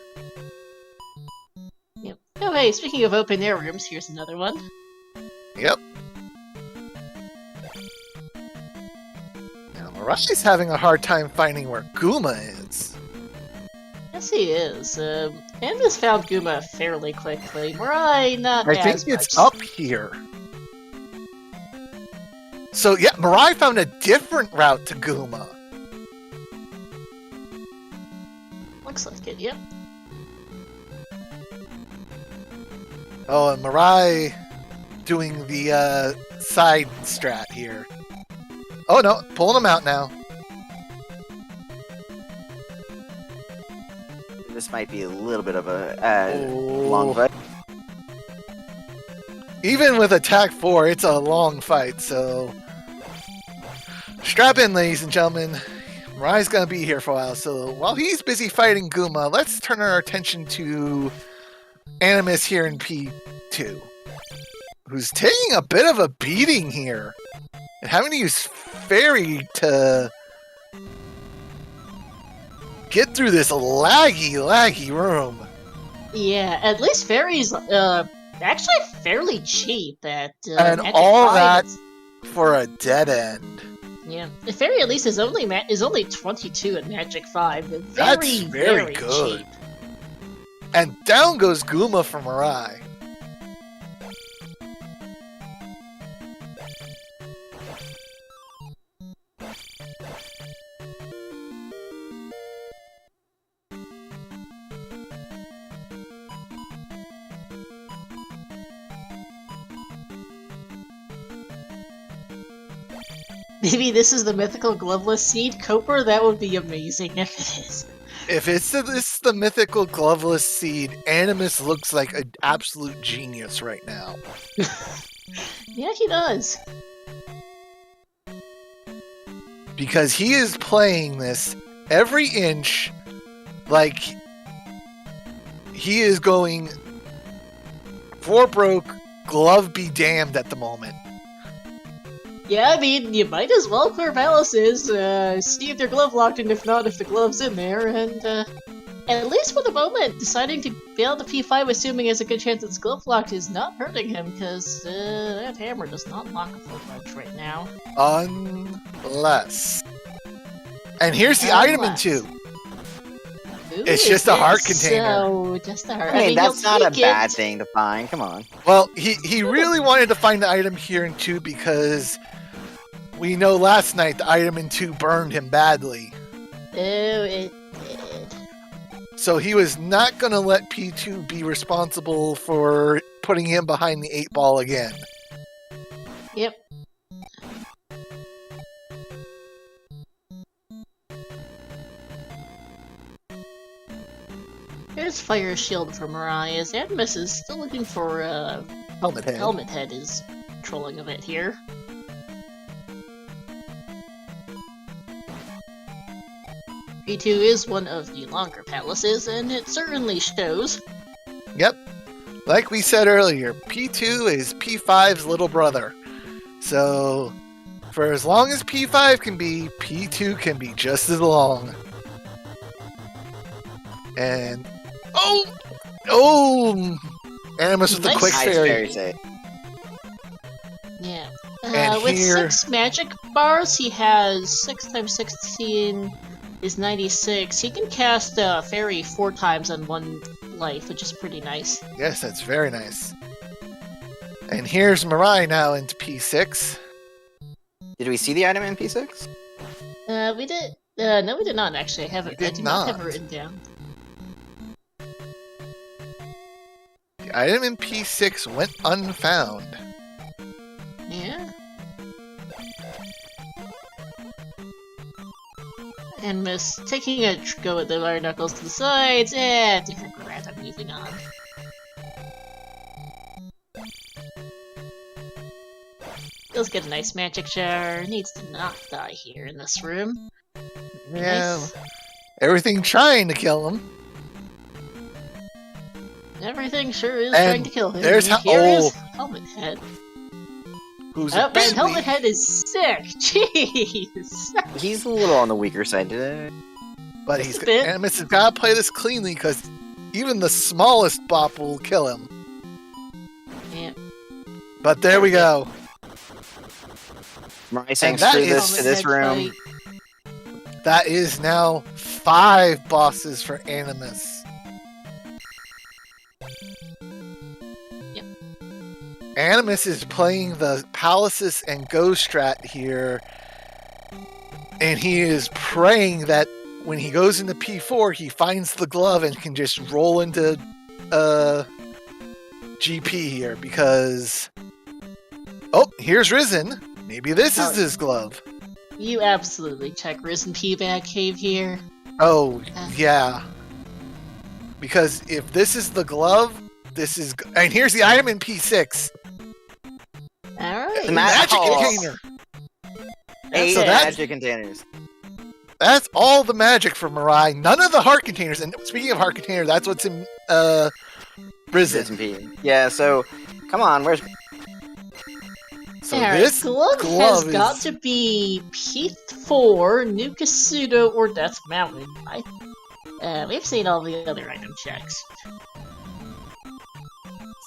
Yep. Oh, hey, speaking of open air rooms, here's another one. Yep. Now Mirai's having a hard time finding where Guma is. Yes, he is. Animus found Guma fairly quickly. Mirai, not I as think it's much. up here. So yeah, Mirai found a different route to Guma. Looks like it, yep. Oh, and Mirai doing the side strat here. Oh no, pulling him out now. this might be a little bit of a long fight. Even with attack 4, it's a long fight, so strap in, ladies and gentlemen. Mirai's gonna be here for a while, so while he's busy fighting Guma, let's turn our attention to Animus here in P2, who's taking a bit of a beating here and having to use Fairy to get through this laggy room. Yeah, at least Fairy's actually fairly cheap at And Magic all 5. that for a dead end. Yeah, the Fairy at least is only 22 at Magic 5. Very, That's very good. cheap. And down goes Guma from Mirai. Maybe this is the mythical gloveless seed Coper? That would be amazing if it is. If it's the mythical gloveless seed, Animus looks like an absolute genius right now. Yeah, he does. Because he is playing this every inch like he is going for broke, glove be damned at the moment. Yeah, I mean, you might as well clear palaces, see if they're glove locked, and if not, if the glove's in there, and at least for the moment, deciding to bail the P5, assuming there's a good chance it's glove locked, is not hurting him, because that hammer does not lock a full punch right now. Unless. And here's the item in 2. Ooh, It's just a heart container. So, just a heart. I mean, that's you'll not a take bad it. thing to find. Come on. Well, he really wanted to find the item here in 2 because we know last night the item in 2 burned him badly. Oh, it did. So he was not going to let P2 be responsible for putting him behind the 8 ball again. Yep. Here's Fire Shield for Mirai, as Animus is still looking for Helmet Head. Helmet Head is trolling a bit here. P2 is one of the longer palaces, and it certainly shows. Yep. Like we said earlier, P2 is P5's little brother. So, for as long as P5 can be, P2 can be just as long. And... Oh! Animus with the Nice. quick Nice fairy. fairy say. Yeah. And with here- 6 magic bars, he has 6 times 16 is 96. He can cast Fairy 4 times on 1 life, which is pretty nice. Yes, that's very nice. And here's Mirai now into P6. Did we see the item in P6? We did. No, we did not actually. I did do not have not. it written down. The item in P6 went unfound. Yeah. And Miss taking a go at the wire knuckles to the sides. Different grad. I'm moving on. Does get a nice magic jar. Needs to not die here in this room. Yeah. Nice. Everything trying to kill him. Everything sure is And trying to kill him. there's And here is Helmet Head. Who's Oh, a bit and Helmet weak. Head is sick. Jeez. He's a little on the weaker side today. But Just he's a bit. Animus has got to play this cleanly because even the smallest bop will kill him. Yeah. But there we go. Mirai saying that screw is- this to this Helmet Head room. fight. That is now 5 bosses for Animus. Yep. Animus is playing the Palaces and Go strat here. And he is praying that when he goes into P4, he finds the glove and can just roll into GP here because... Oh, here's Risen. Maybe this is his glove. You absolutely check Risen P-Bag Cave here. Oh, yeah. Because if this is the glove, this is... And here's the item in P6. All right. The magic Oh. container. 8 So that's- magic containers. That's all the magic for MiRai. None of the heart containers. And speaking of heart container, that's what's in Risen. Yeah, so come on, where's So Alright, this glove has glove got is... to be P4, New Kasuto, or Death Mountain. We've seen all the other item checks.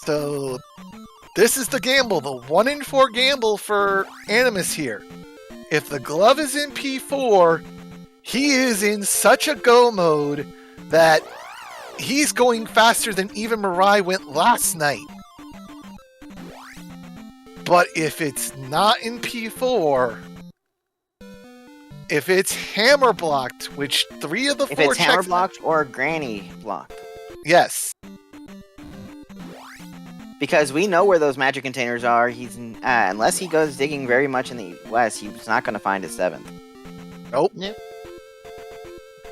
So this is the gamble, the 1 in 4 gamble for Animus here. If the glove is in P4, he is in such a go mode that he's going faster than even MiRai went last night. But if it's not in P4, if it's hammer blocked, which 3 of the 4 if it's checks... hammer blocked or granny blocked? Yes. Because we know where those magic containers are. He's unless he goes digging very much in the west, he's not going to find his 7th. Nope. Nope.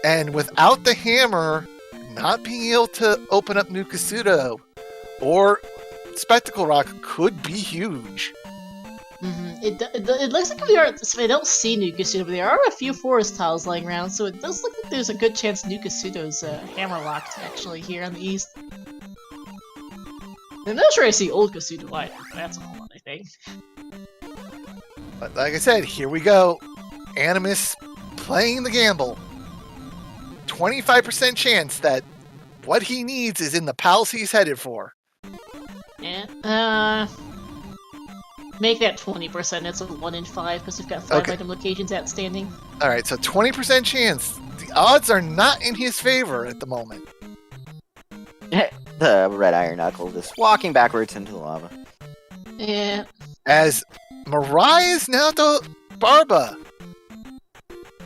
And without the hammer, not being able to open up New Kasuto or Spectacle Rock could be huge. It looks like I don't see New Kasuto, but there are a few forest tiles lying around, so it does look like there's a good chance New Kasuto's hammer locked actually here on the east. I'm not sure I see Old Kasuto either, but that's all I think. But like I said, here we go. Animus playing the gamble. 25% chance that what he needs is in the palace he's headed for. Yeah. Make that 20%. It's a 1 in 5 because we've got 5 item locations outstanding. All right, so 20% chance. The odds are not in his favor at the moment. The red iron knuckle just walking backwards into the lava. Yeah. As MiRai is now to Barba.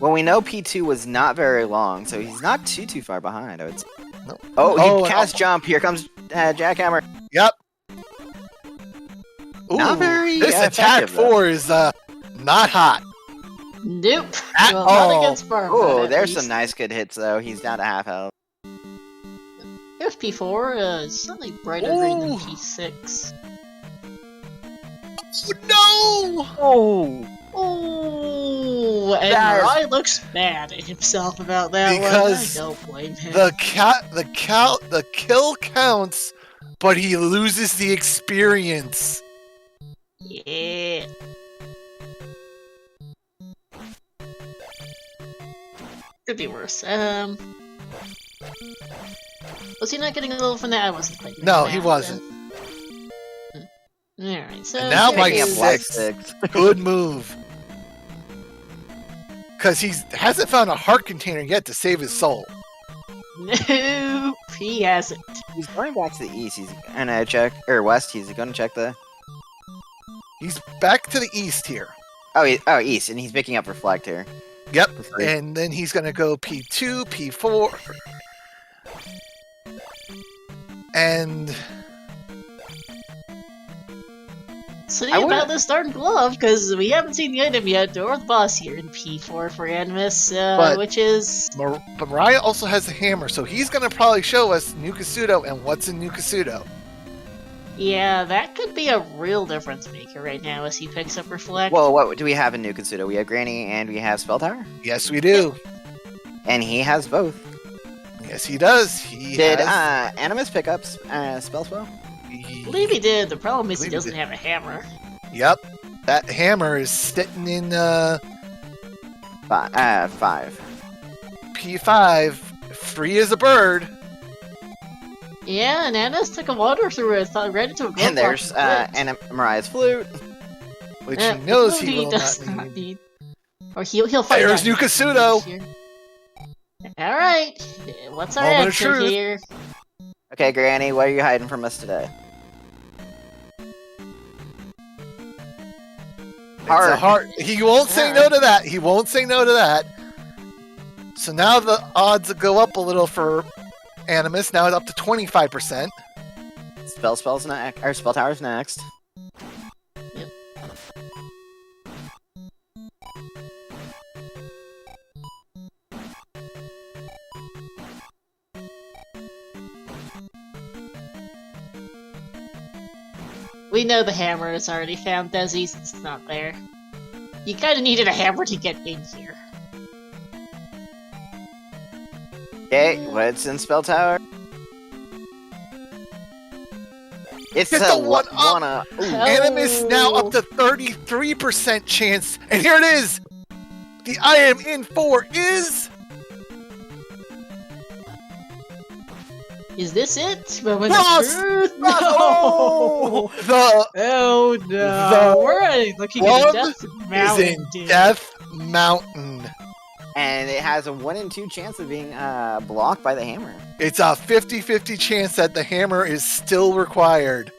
Well, we know P2 was not very long, so he's not too far behind. I would say. Nope. Oh, he cast jump. Here comes Jackhammer. Yep. Ooh, Not very this attack effective, though. 4 is not hot. Nope. At Well, all. not against Barba. Oh, at there's least. some nice good hits though. He's down to half health. There's P4. It's slightly brighter green than Ooh. P6. No! Oh, Oh, and That is- MiRai looks mad at himself about that Because one. I don't blame him. The kill counts, but he loses the experience. Yeah. Could be worse. Was he not getting a little from that? I wasn't thinking. No, of he that. wasn't. Alright, so And now here Mike picking up is- black 6. sticks. Good move. Because he hasn't found a heart container yet to save his soul. Nope, he hasn't. He's going back to the east. He's gonna check or west. He's gonna check the. He's back to the east here. Oh, east, and he's picking up reflect here. Yep. For free. And then he's going to go P2, P4. And So I wonder- about this darn glove, because we haven't seen the item yet, or the boss here in P4 for Animus, But- which is... but Mariah also has the hammer, so he's going to probably show us New Kasuto and what's in New Kasuto. Yeah, that could be a real difference maker right now as he picks up Reflect. Well, what do we have in New Kasuto? We have Granny and we have Spell Tower, Yes, we do. and he has both. Yes, he does. He Did has, Animus pick up Spell? I believe he did. The problem is he Believe he doesn't did. have a hammer. Yep. That hammer is sitting in 5. P5, free as a bird. Yeah, and Anna's took a water through it, right into a glove And there's box. Mariah's flute. Which he knows he will does not not need. need. Or he'll fight. There's that New if he Kasuto. needs here. All right, what's our Moment of answer truth. here? Okay, Granny, what are you hiding from us today? It's a heart. He won't say no Alright. to that. He won't say no to that. So now the odds go up a little for Animus. Now it's up to 25%. Spell's next, or Spell Tower's next. We know the hammer is already found Desi's. It's not there. You kind of needed a hammer to get in here. Okay, what's in Spell Tower? It's Get a the one up. Ooh. Animus now up to 33% chance, and here it is. The I am in for is. Is this it? Moment Frost! of truth? Oh, Oh no! We're looking at one Death is Mountain. in dude. Death Mountain. And it has a 1 in 2 chance of being blocked by the hammer. It's a 50-50 chance that the hammer is still required.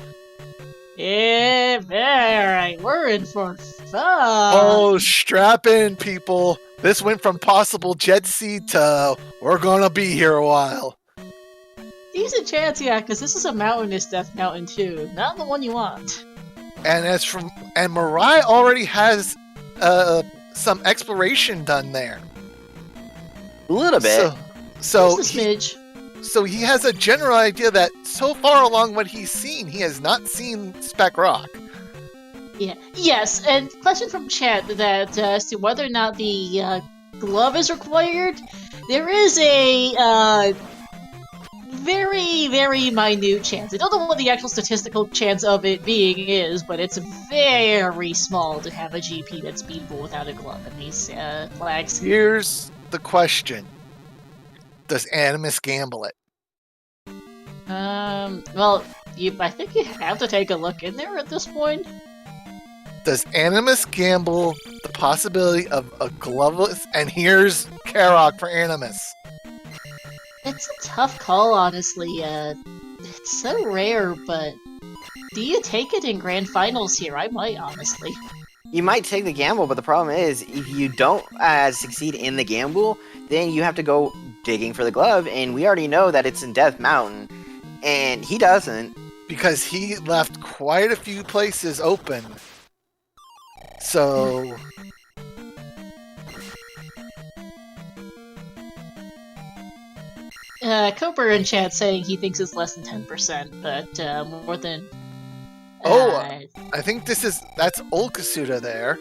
Yeah, alright, we're in for fun. Oh, strap in, people. This went from possible jet seat to we're gonna be here a while. Decent chance, yeah, because this is a mountainous Death Mountain too. Not the one you want. And MiRai already has some exploration done there. A little bit. So Just a smidge. So he has a general idea that so far along what he's seen, he has not seen Spec Rock. Yeah. Yes, and question from chat that as to whether or not the glove is required, there is a very, very minute chance. I don't know what the actual statistical chance of it being is, but it's very small to have a GP that's beatable without a glove in these flags. Here's the question. Does Animus gamble it? Well, I think you have to take a look in there at this point. Does Animus gamble the possibility of a gloveless? And here's Karok for Animus. It's a tough call, honestly. It's so rare, but do you take it in grand finals here? I might, honestly. You might take the gamble, but the problem is, if you don't succeed in the gamble, then you have to go digging for the glove, and we already know that it's in Death Mountain, and he doesn't. Because he left quite a few places open. So... Cooper in chat saying he thinks it's less than 10%, but more than... I think that's Old Kasuda there.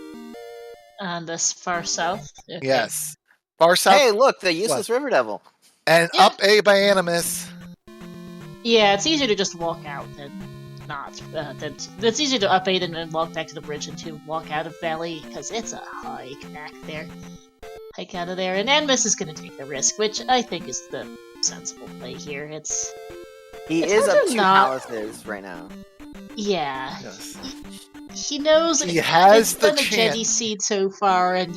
On this far south? Okay. Yes. Far south. Hey, look, the useless River Devil. And Yeah. up A by Animus. Yeah, it's easier to just walk out than not. It's easier to up 8 and then walk back to the bridge than to walk out of Valley, because it's a hike back there. Hike out of there, and Animus is going to take the risk, which I think is the sensible play here. He It's is hard up to 2 not- palaces right now. Yeah. Yes. He knows He has it's the been a chance. Jetty seed so far, and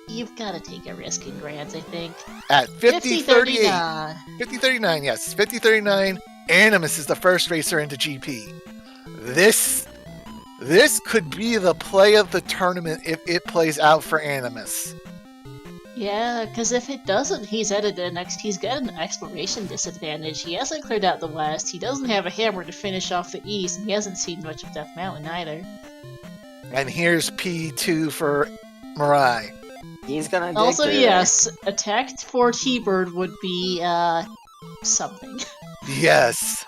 you've got to take a risk in Grants, I think. At 50-38. 50-39. 50-39, yes. 50-39. Animus is the first racer into GP. This could be the play of the tournament if it plays out for Animus. Yeah, because if it doesn't, he's at it next. He's got an exploration disadvantage. He hasn't cleared out the west. He doesn't have a hammer to finish off the east, and he hasn't seen much of Death Mountain either. And here's P2 for MiRai. He's gonna dig Also, through yes, attacked for T-Bird would be something. Yes.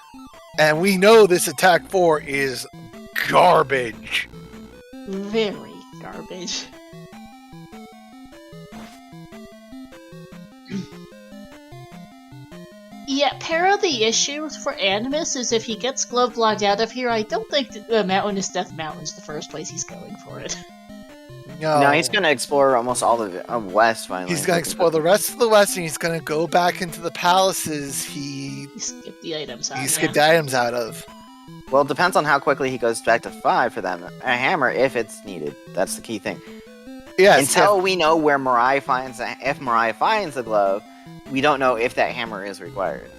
And we know this attack 4 is garbage. Very garbage. Yeah, Para, the issue for Animus is if he gets glove blocked out of here, I don't think the mountain is Death Mountain's the first place he's going for it. No, he's gonna explore almost all of west finally. He's gonna explore the rest of the west, and he's gonna go back into the palaces he He skipped the items out. skipped items out of. Well, it depends on how quickly he goes back to 5 for them. A hammer, if it's needed. That's the key thing. Yes. Until we know where MiRai finds if MiRai finds the glove, we don't know if that hammer is required.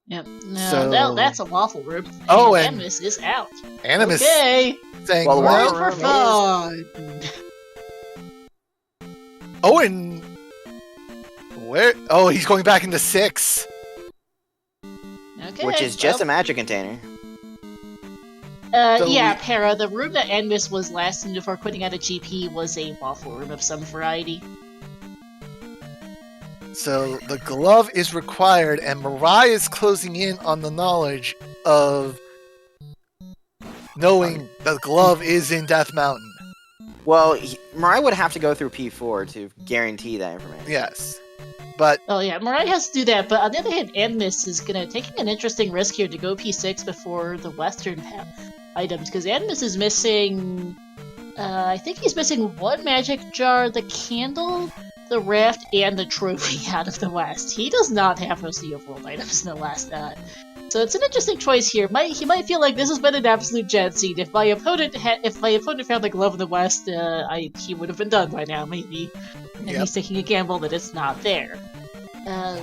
Yep. No, So- that's a waffle room. Oh, and- Animus is out. Animus Okay, saying, Well, well, for fun. oh, and where? Oh, he's going back into 6. Okay, Which is just a magic container. So yeah, we- Para, the room that Animus was last in before quitting out of GP was a waffle room of some variety. So the glove is required, and MiRai is closing in on the knowledge of knowing the glove is in Death Mountain. Well, MiRai would have to go through P4 to guarantee that information. Yes. But Oh yeah, MiRai has to do that, but on the other hand, Animus is taking an interesting risk here to go P6 before the Western items, because Animus is missing... I think he's missing one magic jar, the candle, the raft, and the trophy out of the West. He does not have most of the overworld items in the West. So it's an interesting choice here. He might feel like this has been an absolute jet seed. If my opponent found the glove in the West, he would have been done by now, maybe. And he's taking a gamble that it's not there. The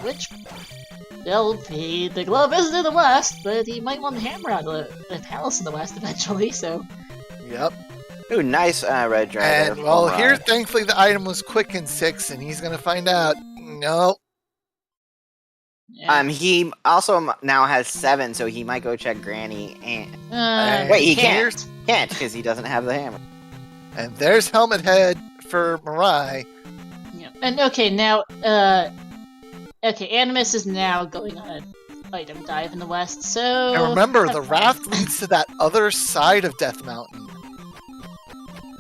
glove isn't in the West, but he might want to hammer out the palace in the West eventually, so... Yep. Ooh, nice red dragon. And, well, here, thankfully, the item was quick in 6, and he's going to find out. No. Yeah. He also now has 7, so he might go check Granny and... wait, he can't. Can't, because he doesn't have the hammer. And there's Helmet Head for MiRai. Yeah. And, okay, now, Animus is now going on an item dive in the West, so... And remember, the raft leads to that other side of Death Mountain.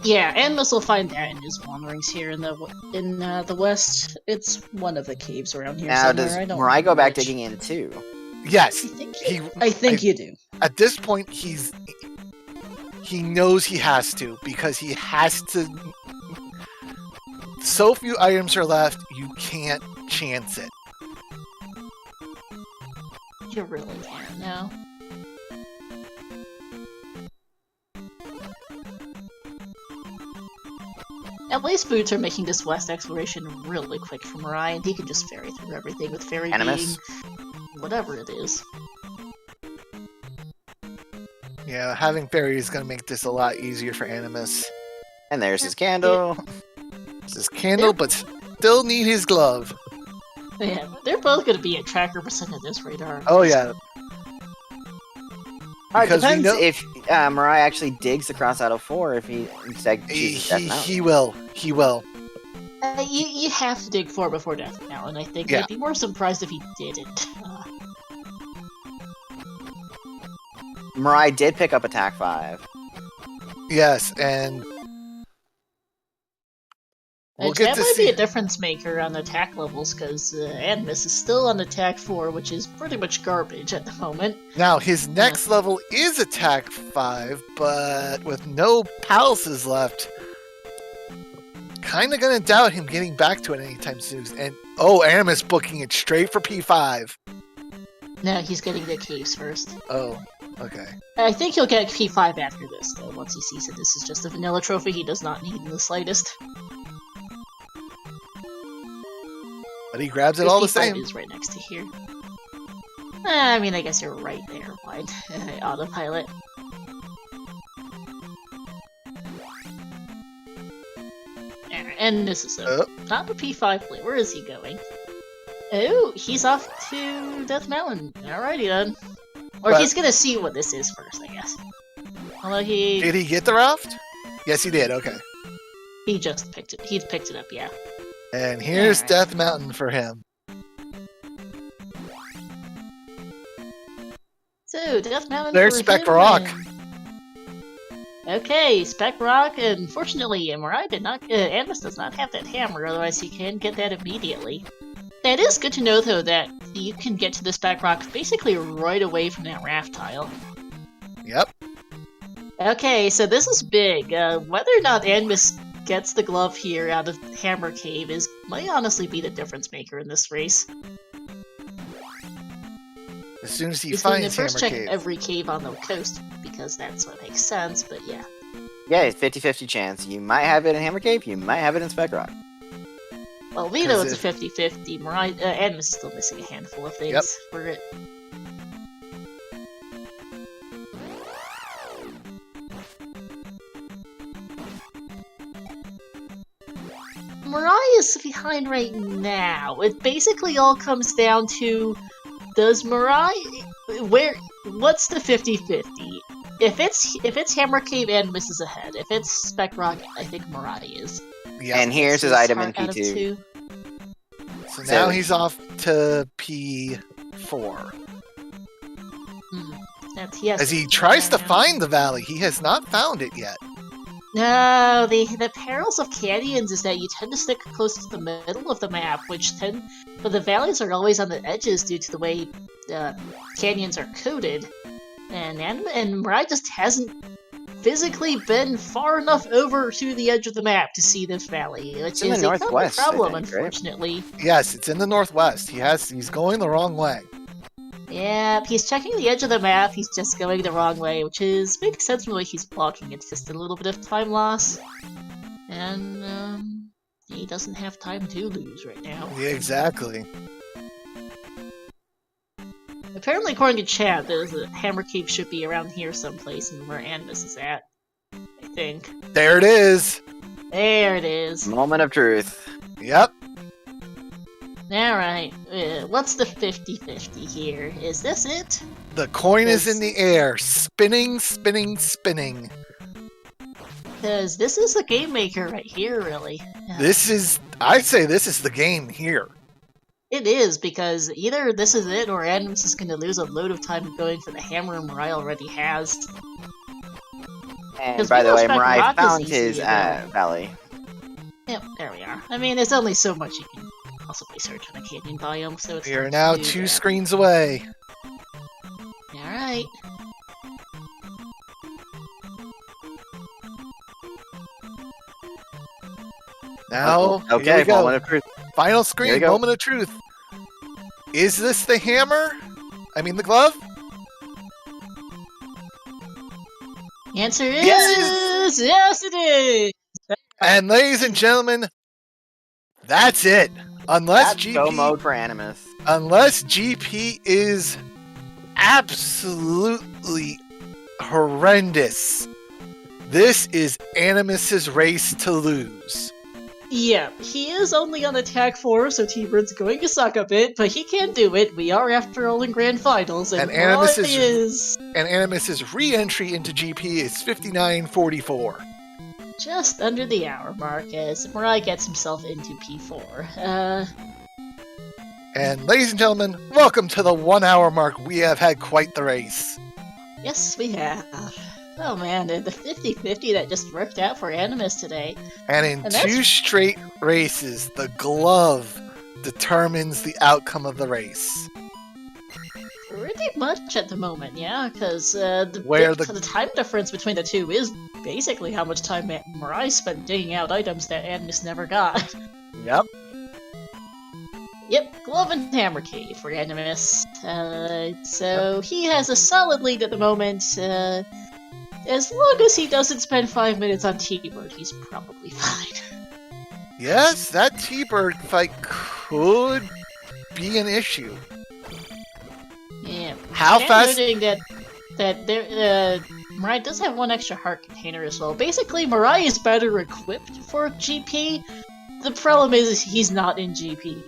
Yeah, Animus will find that in his wanderings here in the West. It's one of the caves around here now, somewhere. does I don't MiRai go back which. digging in too? Yes. I think you do. At this point, he knows he has to, because he has to... So few items are left, you can't chance it. You really can't now. At least Boots are making this West exploration really quick for MiRai, and he can just ferry through everything with Fairy Animus? Being whatever it is. Yeah, having Fairy is going to make this a lot easier for Animus. And there's his candle. It's his candle, but still need his glove. Yeah, they're both going to be at tracker percent of this radar. Oh, yeah. It Because we depends know if MiRai actually digs across out of 4, if he instead chooses Death Mountain. he will. He will. You have to dig 4 before Death Mountain, I think. Yeah. I'd be more surprised if he didn't. MiRai did pick up Attack 5. Yes, and... We'll get that to might see... be a difference maker on the attack levels, because Animus is still on attack 4, which is pretty much garbage at the moment. Now, his next level is Attack 5, but with no palaces left, kind of going to doubt him getting back to it anytime soon. And, Animus booking it straight for P5. No, he's getting the caves first. Oh, okay. I think he'll get P5 after this, though, once he sees that this is just a vanilla trophy he does not need in the slightest. But he grabs it all the same. P5 is right next to here. I mean, I guess you're right there, fine. Autopilot. And this is not the P5 play. Where is he going? Oh, he's off to Death Mountain. Alrighty then. Or he's gonna see what this is first, I guess. Although Did he get the raft? Yes, he did. Okay. He just picked it. He picked it up, yeah. And here's Death Mountain for him. So, Death Mountain There's for Spec him, Rock. Okay, Spec Rock. Unfortunately, Animus does not have that hammer, otherwise he can get that immediately. That is good to know, though, that you can get to the Spec Rock basically right away from that raft tile. Yep. Okay, so this is big. Whether or not Animus gets the glove here out of Hammer Cave might honestly be the difference maker in this race. As soon as he He's going to finds Hammer first check Cave. every cave on the coast, because that's what makes sense, but yeah. Yeah, it's 50-50 chance. You might have it in Hammer Cave, you might have it in Spec Rock. Well, we know it's a 50-50. Animus is still missing a handful of things for it. MiRai is behind right now. It basically all comes down to, does MiRai... What's the 50-50? If it's Hammer Cave, Animus is ahead. If it's Spec Rock, I think MiRai is. Yep. And here's his item in P2. So now he's off to P4. As he tries to find the valley, he has not found it yet. No, the perils of canyons is that you tend to stick close to the middle of the map, but the valleys are always on the edges due to the way canyons are coded, and MiRai just hasn't physically been far enough over to the edge of the map to see this valley, which is a common problem, unfortunately. Right? Yes, it's in the northwest. He's going the wrong way. Yeah, he's checking the edge of the map, he's just going the wrong way, which makes sense from the way he's blocking. It's just a little bit of time loss. And, he doesn't have time to lose right now. Yeah, exactly. Apparently, according to chat, the Hammer Cave should be around here someplace and where Animus is at. I think. There it is! There it is. Moment of truth. Yep. Alright, what's the 50-50 here? Is this it? The coin is in the air, spinning, spinning, spinning. Because this is the game maker right here, really. I'd say this is the game here. It is, because either this is it, or Animus is going to lose a load of time going for the hammer MiRai already has. And by the way, MiRai found his valley. Yep, there we are. I mean, there's only so much you can possibly search on a canyon biome, so it's... We are now 2 screens away. Alright. Now, okay, here we go. moment of truth. Final screen, moment of truth. Is this the hammer? I mean the glove? Answer is... Yes, it is! And ladies and gentlemen, that's it. Unless That's go mode for Animus. Unless GP is absolutely horrendous, this is Animus's race to lose. Yeah, he is only on attack 4, so T-Bird's going to suck a bit, but he can do it. We are, after all, in Grand Finals, and Animus's re-entry into GP is 59:44. Just under the hour mark, as MiRai gets himself into P4. And ladies and gentlemen, welcome to the 1 hour mark. We have had quite the race. Yes, we have. Oh man, the 50-50 that just worked out for Animus today. And in 2 straight races, the glove determines the outcome of the race. Pretty much at the moment, yeah, because the time difference between the two is basically how much time MiRai spent digging out items that Animus never got. Yep. Yep, Glove and Hammer Cave for Animus. So he has a solid lead at the moment. As long as he doesn't spend 5 minutes on T-Bird, he's probably fine. Yes, that T-Bird fight could be an issue. Yeah. How fast? Noting that MiRai does have 1 extra heart container as well. Basically, MiRai is better equipped for GP. The problem is he's not in GP.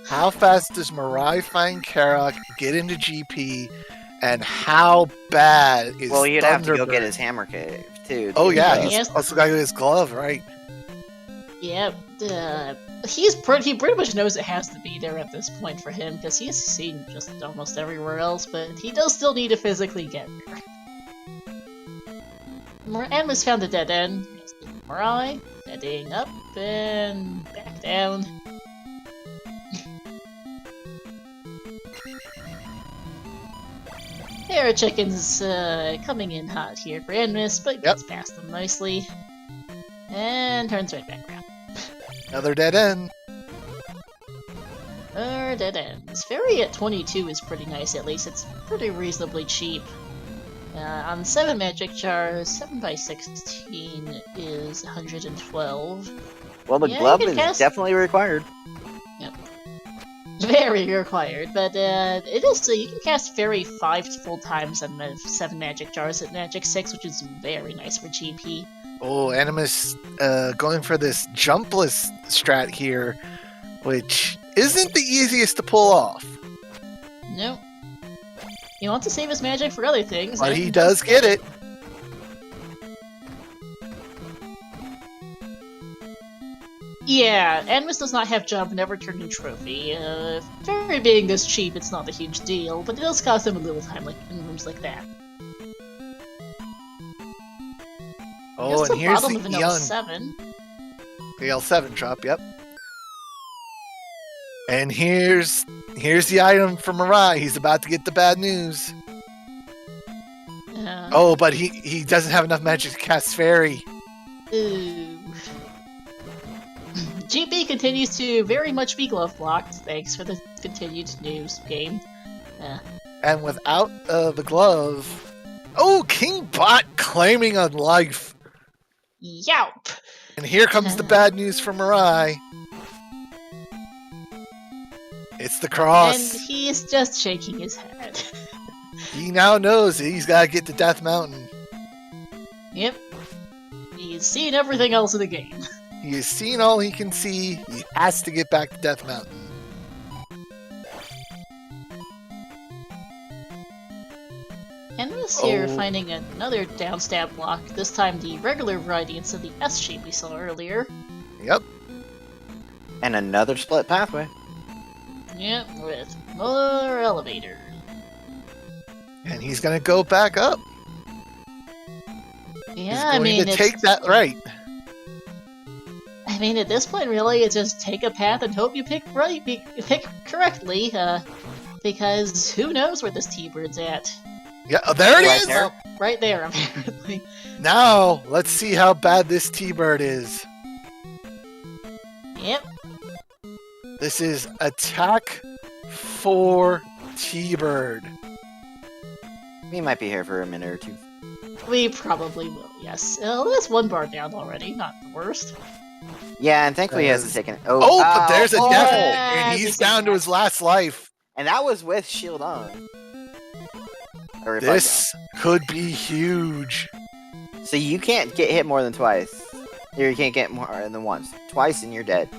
How fast does MiRai find Karak, get into GP, and how bad is Well, he'd have to go Thunderbird? get his Hammer Cave, too. Oh yeah, he's also got his glove, right? Yeah, he pretty much knows it has to be there at this point for him, because he's seen just almost everywhere else, but he does still need to physically get there. Animus found a dead end. MiRai, heading up and back down. There are chickens coming in hot here for Animus, but gets past them nicely. And turns right back around. Another dead end. Dead ends. Fairy at 22 is pretty nice, at least. It's pretty reasonably cheap. On 7 magic jars, 7x16 is 112. Well, the glove is definitely required. Yep. Very required, but it is you can cast Fairy 5 full times on the 7 magic jars at magic 6, which is very nice for GP. Oh, Animus going for this jumpless strat here, which isn't the easiest to pull off. Nope. He wants to save his magic for other things. But he does get it. Yeah, Animus does not have jump, never turned in trophy. Fairy being this cheap, it's not a huge deal, but it does cost them a little time, like in rooms like that. Oh, Just and the here's bottom the of an Eon. L7. The L7 drop, yep. And here's the item for MiRai. He's about to get the bad news. Oh, but he doesn't have enough magic to cast Fairy. Ooh. GB continues to very much be glove blocked. Thanks for the continued news game. And without the glove... Oh, King Bot claiming on life. Yowp! And here comes the bad news for MiRai. It's the cross. And he's just shaking his head. He now knows that he's got to get to Death Mountain. Yep. He's seen everything else in the game. He has seen all he can see. He has to get back to Death Mountain. Animus here finding another downstab block, this time the regular variety instead of the S shape we saw earlier. Yep. And another split pathway. Yep, with more elevators. And he's going to go back up. Yeah, he's going to take that right. I mean, at this point, really, it's just take a path and hope you pick pick correctly, because who knows where this T-Bird's at. Yeah, there it is! Well, right there, apparently. Now, let's see how bad this T-Bird is. Yep. This is Attack 4 T-Bird. We might be here for a minute or two. We probably will, yes. That's one bar down already, not the worst. Yeah, and thankfully he hasn't taken... Oh, but there's a death, yeah, and he's down to his last life. And that was with shield on. Or This could be huge. So you can't get hit more than twice. Or you can't get more than once. Twice and you're dead.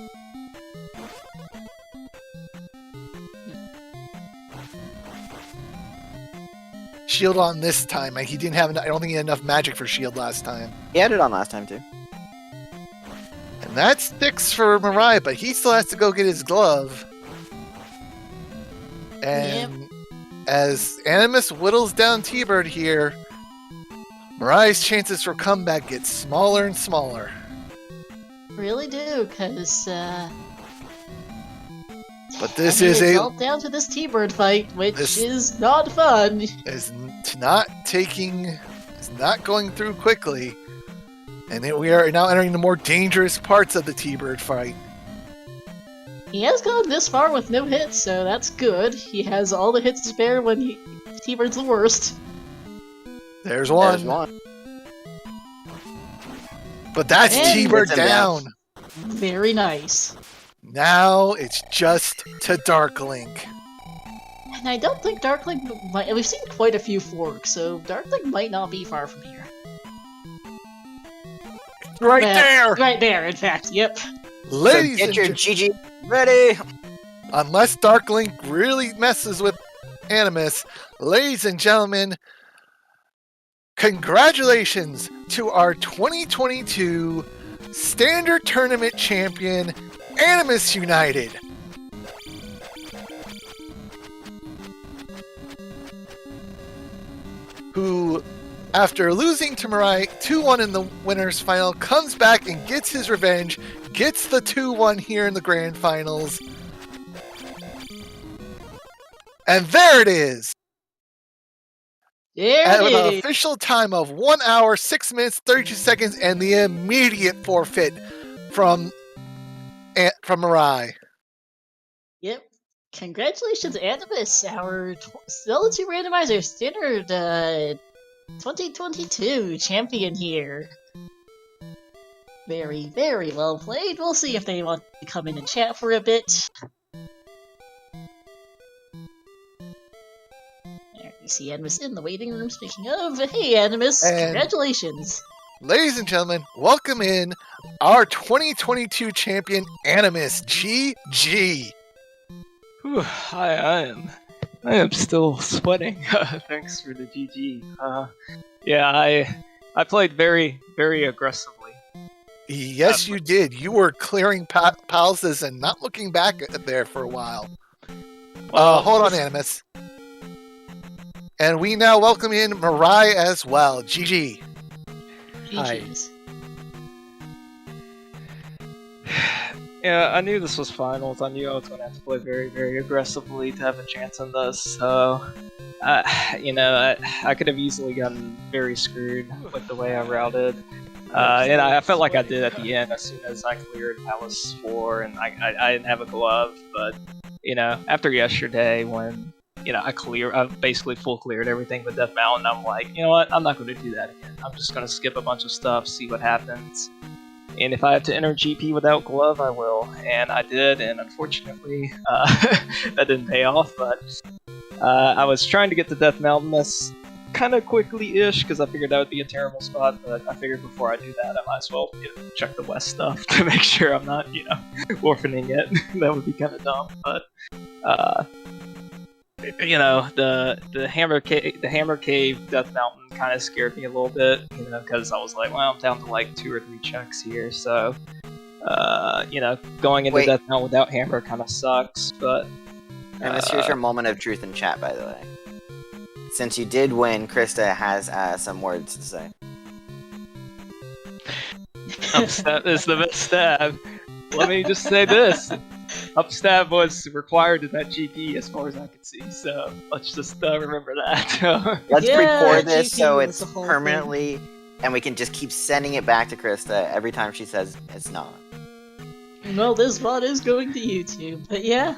Shield on this time. Like, he didn't have. I don't think he had enough magic for shield last time. He had it on last time too. And that sticks for MiRai, but he still has to go get his glove. And as Animus whittles down T-Bird here, MiRai's chances for comeback get smaller and smaller. Really do, because but this is it's all down to this T-Bird fight, which is not fun. Is not going through quickly, and we are now entering the more dangerous parts of the T-Bird fight. He has gone this far with no hits, so that's good. He has all the hits to spare when T-Bird's the worst. There's one. But that's T-Bird down. Very nice. Now it's just to Dark Link. And I don't think Dark Link might... We've seen quite a few forks, so Dark Link might not be far from here. There! Right there, in fact, yep. Ladies so get your GG ready! Unless Dark Link really messes with Animus, ladies and gentlemen, congratulations to our 2022 Standard Tournament champion, AnimusUnited. Who, after losing to MiRai 2-1 in the winners final, comes back and gets his revenge, gets the 2-1 here in the grand finals. And there it is! With an official time of 1 hour, 6 minutes, 32 seconds, and the immediate forfeit from MiRai. Yep. Congratulations, Animus, our Zelda 2 Randomizer Standard 2022 champion here. Very, very well played. We'll see if they want to come in and chat for a bit. There, you see Animus in the waiting room. Speaking of, hey Animus, congratulations. Ladies and gentlemen, welcome in our 2022 champion, Animus. GG. Whew, I am still sweating. Thanks for the GG. Yeah, I played very, very aggressively. Yes, you did. You were clearing palaces and not looking back there for a while. Hold on, Animus. And we now welcome in MiRai as well. GG. GG's. Yeah, I knew this was finals. I knew I was going to have to play very, very aggressively to have a chance in this. So, I could have easily gotten very screwed with the way I routed. And I felt like I did at the end as soon as I cleared Palace 4 and I didn't have a glove. But, after yesterday when, I basically full cleared everything with Death Mountain, I'm like, you know what, I'm not going to do that again. I'm just going to skip a bunch of stuff, see what happens. And if I have to enter GP without glove, I will. And I did, and unfortunately, that didn't pay off. But I was trying to get to Death Mountain this kind of quickly-ish, because I figured that would be a terrible spot. But I figured before I do that, I might as well check the west stuff to make sure I'm not, orphaning it. That would be kind of dumb. But the Hammer Cave Death Mountain kind of scared me a little bit, because I was like, well, I'm down to like 2 or 3 checks here, so going into Death Mountain without Hammer kind of sucks. But here's your moment of truth in chat, by the way. Since you did win, Krista has some words to say. Upstab is the best stab. Let me just say this. Upstab was required in that GP as far as I could see, so let's just remember that. Let's record this GP so was it's the whole permanently, and we can just keep sending it back to Krista every time she says it's not. Well, this VOD is going to YouTube, but yeah,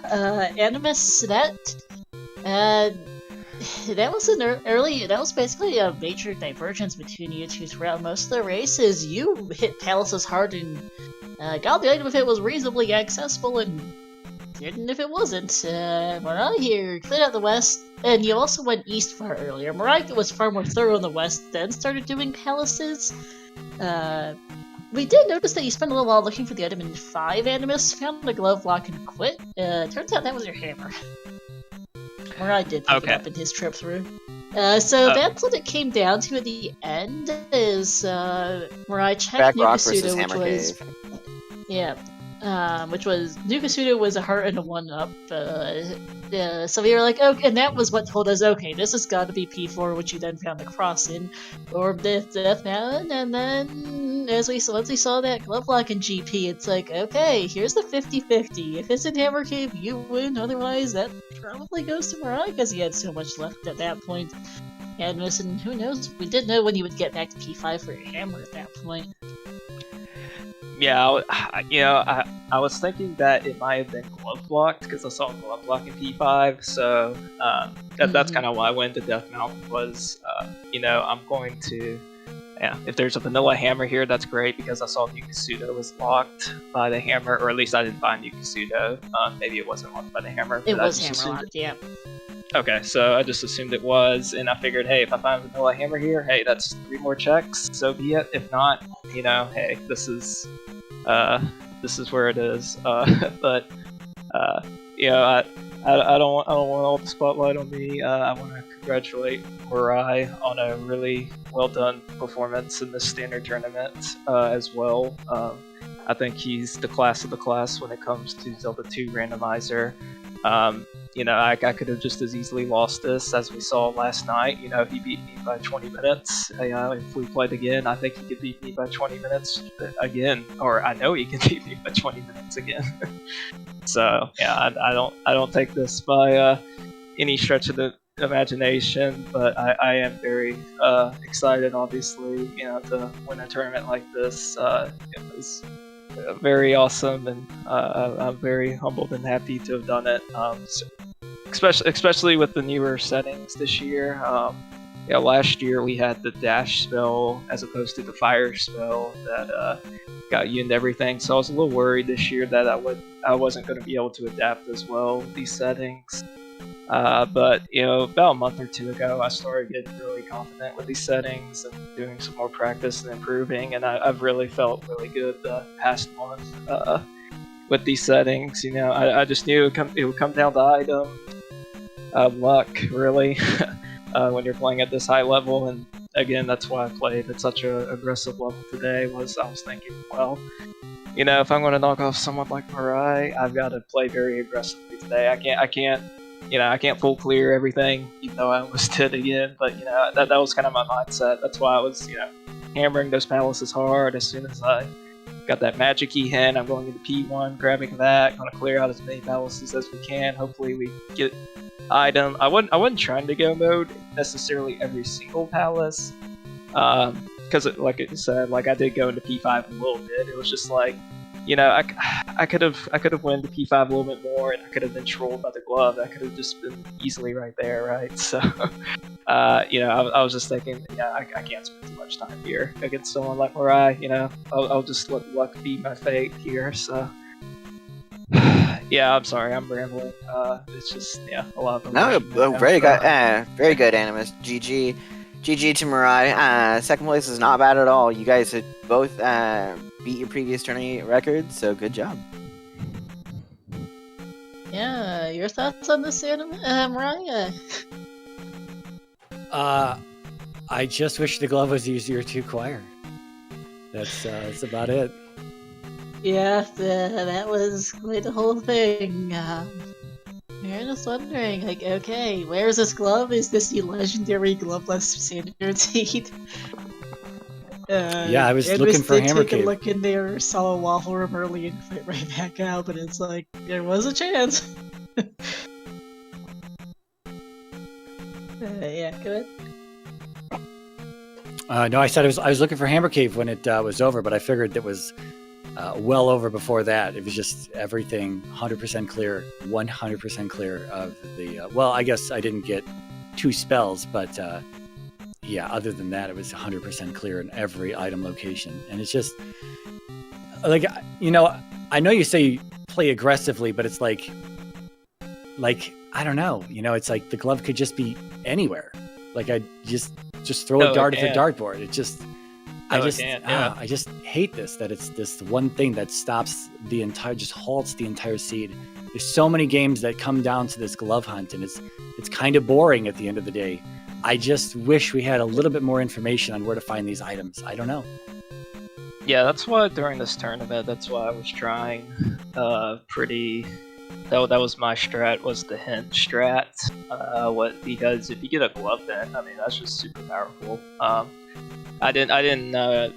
Animus, that was that was basically a major divergence between you two throughout most of the races. You hit Palaces hard and got the item if it was reasonably accessible, and didn't if it wasn't. MiRai here cleared out the west, and you also went east far earlier. MiRai was far more thorough in the west, then started doing Palaces. We did notice that you spent a little while looking for the item in 5 Animus, found the glove lock and quit. Turns out that was your hammer. MiRai did pick it up in his trip through. So that's what it came down to at the end, is MiRai checked Nukasuda, which was... Cave. Yeah. Which was Nukasuda was a heart and a 1-up. So we were like, okay, and that was what told us, okay, this has got to be P4, which you then found the cross in, or Death Mountain, and then once we saw that glove lock in GP, it's like, okay, here's the 50-50. If it's in Hammer Cave, you win. Otherwise, that probably goes to MiRai because he had so much left at that point. And who knows? We didn't know when you would get back to P5 for your hammer at that point. Yeah, I was thinking that it might have been glove blocked because I saw glove block in P5, so that's kind of why I went to Death Mountain. Was I'm going to, if there's a vanilla hammer here, that's great because I saw Nukasuda was locked by the hammer, or at least I didn't find Nukasuda. Maybe it wasn't locked by the hammer. It was hammer locked, yeah. Okay, so I just assumed it was, and I figured, hey, if I find a vanilla hammer here, hey, that's 3 more checks, so be it. If not, hey, this is where it is. But I don't want all the spotlight on me. I want to congratulate MiRai on a really well done performance in this standard tournament as well. I think he's the class of the class when it comes to Zelda 2 Randomizer. I could have just as easily lost this as we saw last night. He beat me by 20 minutes. If we played again, I think he could beat me by 20 minutes again, or I know he can beat me by 20 minutes again. So yeah, I don't take this by any stretch of the imagination, but I am very excited, obviously, to win a tournament like this. It was very awesome, and I'm very humbled and happy to have done it. Especially with the newer settings this year. Last year we had the dash spell as opposed to the fire spell that got you into everything. So I was a little worried this year that I wasn't going to be able to adapt as well with these settings. But about a month or 2 ago, I started getting really confident with these settings and doing some more practice and improving, and I've really felt really good the past month with these settings. I just knew it would come down to items, luck, really, when you're playing at this high level, and again, that's why I played at such an aggressive level today. I was thinking, well, you know, if I'm going to knock off someone like MiRai, I've got to play very aggressively today. I can't full clear everything, even though I almost did again. But you know, that was kind of my mindset. That's why I was, you know, hammering those palaces hard. As soon as I got that magic key hint, I'm going into P1, grabbing that, going to clear out as many palaces as we can. Hopefully, we get item. I wasn't trying to go mode necessarily every single palace, because like I said, like I did go into P5 a little bit. It was just like, you know, I could have went to P5 a little bit more, and I could have been trolled by the glove. That could have just been easily right there, right? So, you know, I was just thinking, yeah, I can't spend too much time here against someone like MiRai. You know, I'll just let luck be my fate here. So, yeah, I'm sorry, I'm rambling. It's just, yeah, a lot of them. No, very good, Animus. GG to MiRai. Second place is not bad at all. You guys had both beat your previous tourney records, so good job. Yeah, your thoughts on this, MiRai? I just wish the glove was easier to acquire. That's about it. Yeah, that was quite the whole thing. You're just wondering, like, okay, where's this glove? Is this the legendary gloveless standard seed? Yeah, I was looking for Hammer Take a Cave. look in there, saw a waffle room early and quit right back out, but it's like, there was a chance. Yeah, go ahead. No, I said I was looking for Hammer Cave when it was over, but I figured it was well over before that. It was just everything 100% clear, 100% clear of the. Well, I guess I didn't get 2 spells, but yeah, other than that, it was 100% clear in every item location. And it's just like, you know, I know you say play aggressively, but it's like I don't know, you know, it's like the glove could just be anywhere. Like I just throw a dart at the dartboard. It just. I just hate this, that it's this one thing that stops the entire, just halts the entire seed. There's so many games that come down to this glove hunt, and it's kind of boring at the end of the day. I just wish we had a little bit more information on where to find these items. I don't know. Yeah, that's why during this tournament, that's why I was trying that was my strat, was the hint strat. Because if you get a glove hint, I mean, that's just super powerful. I didn't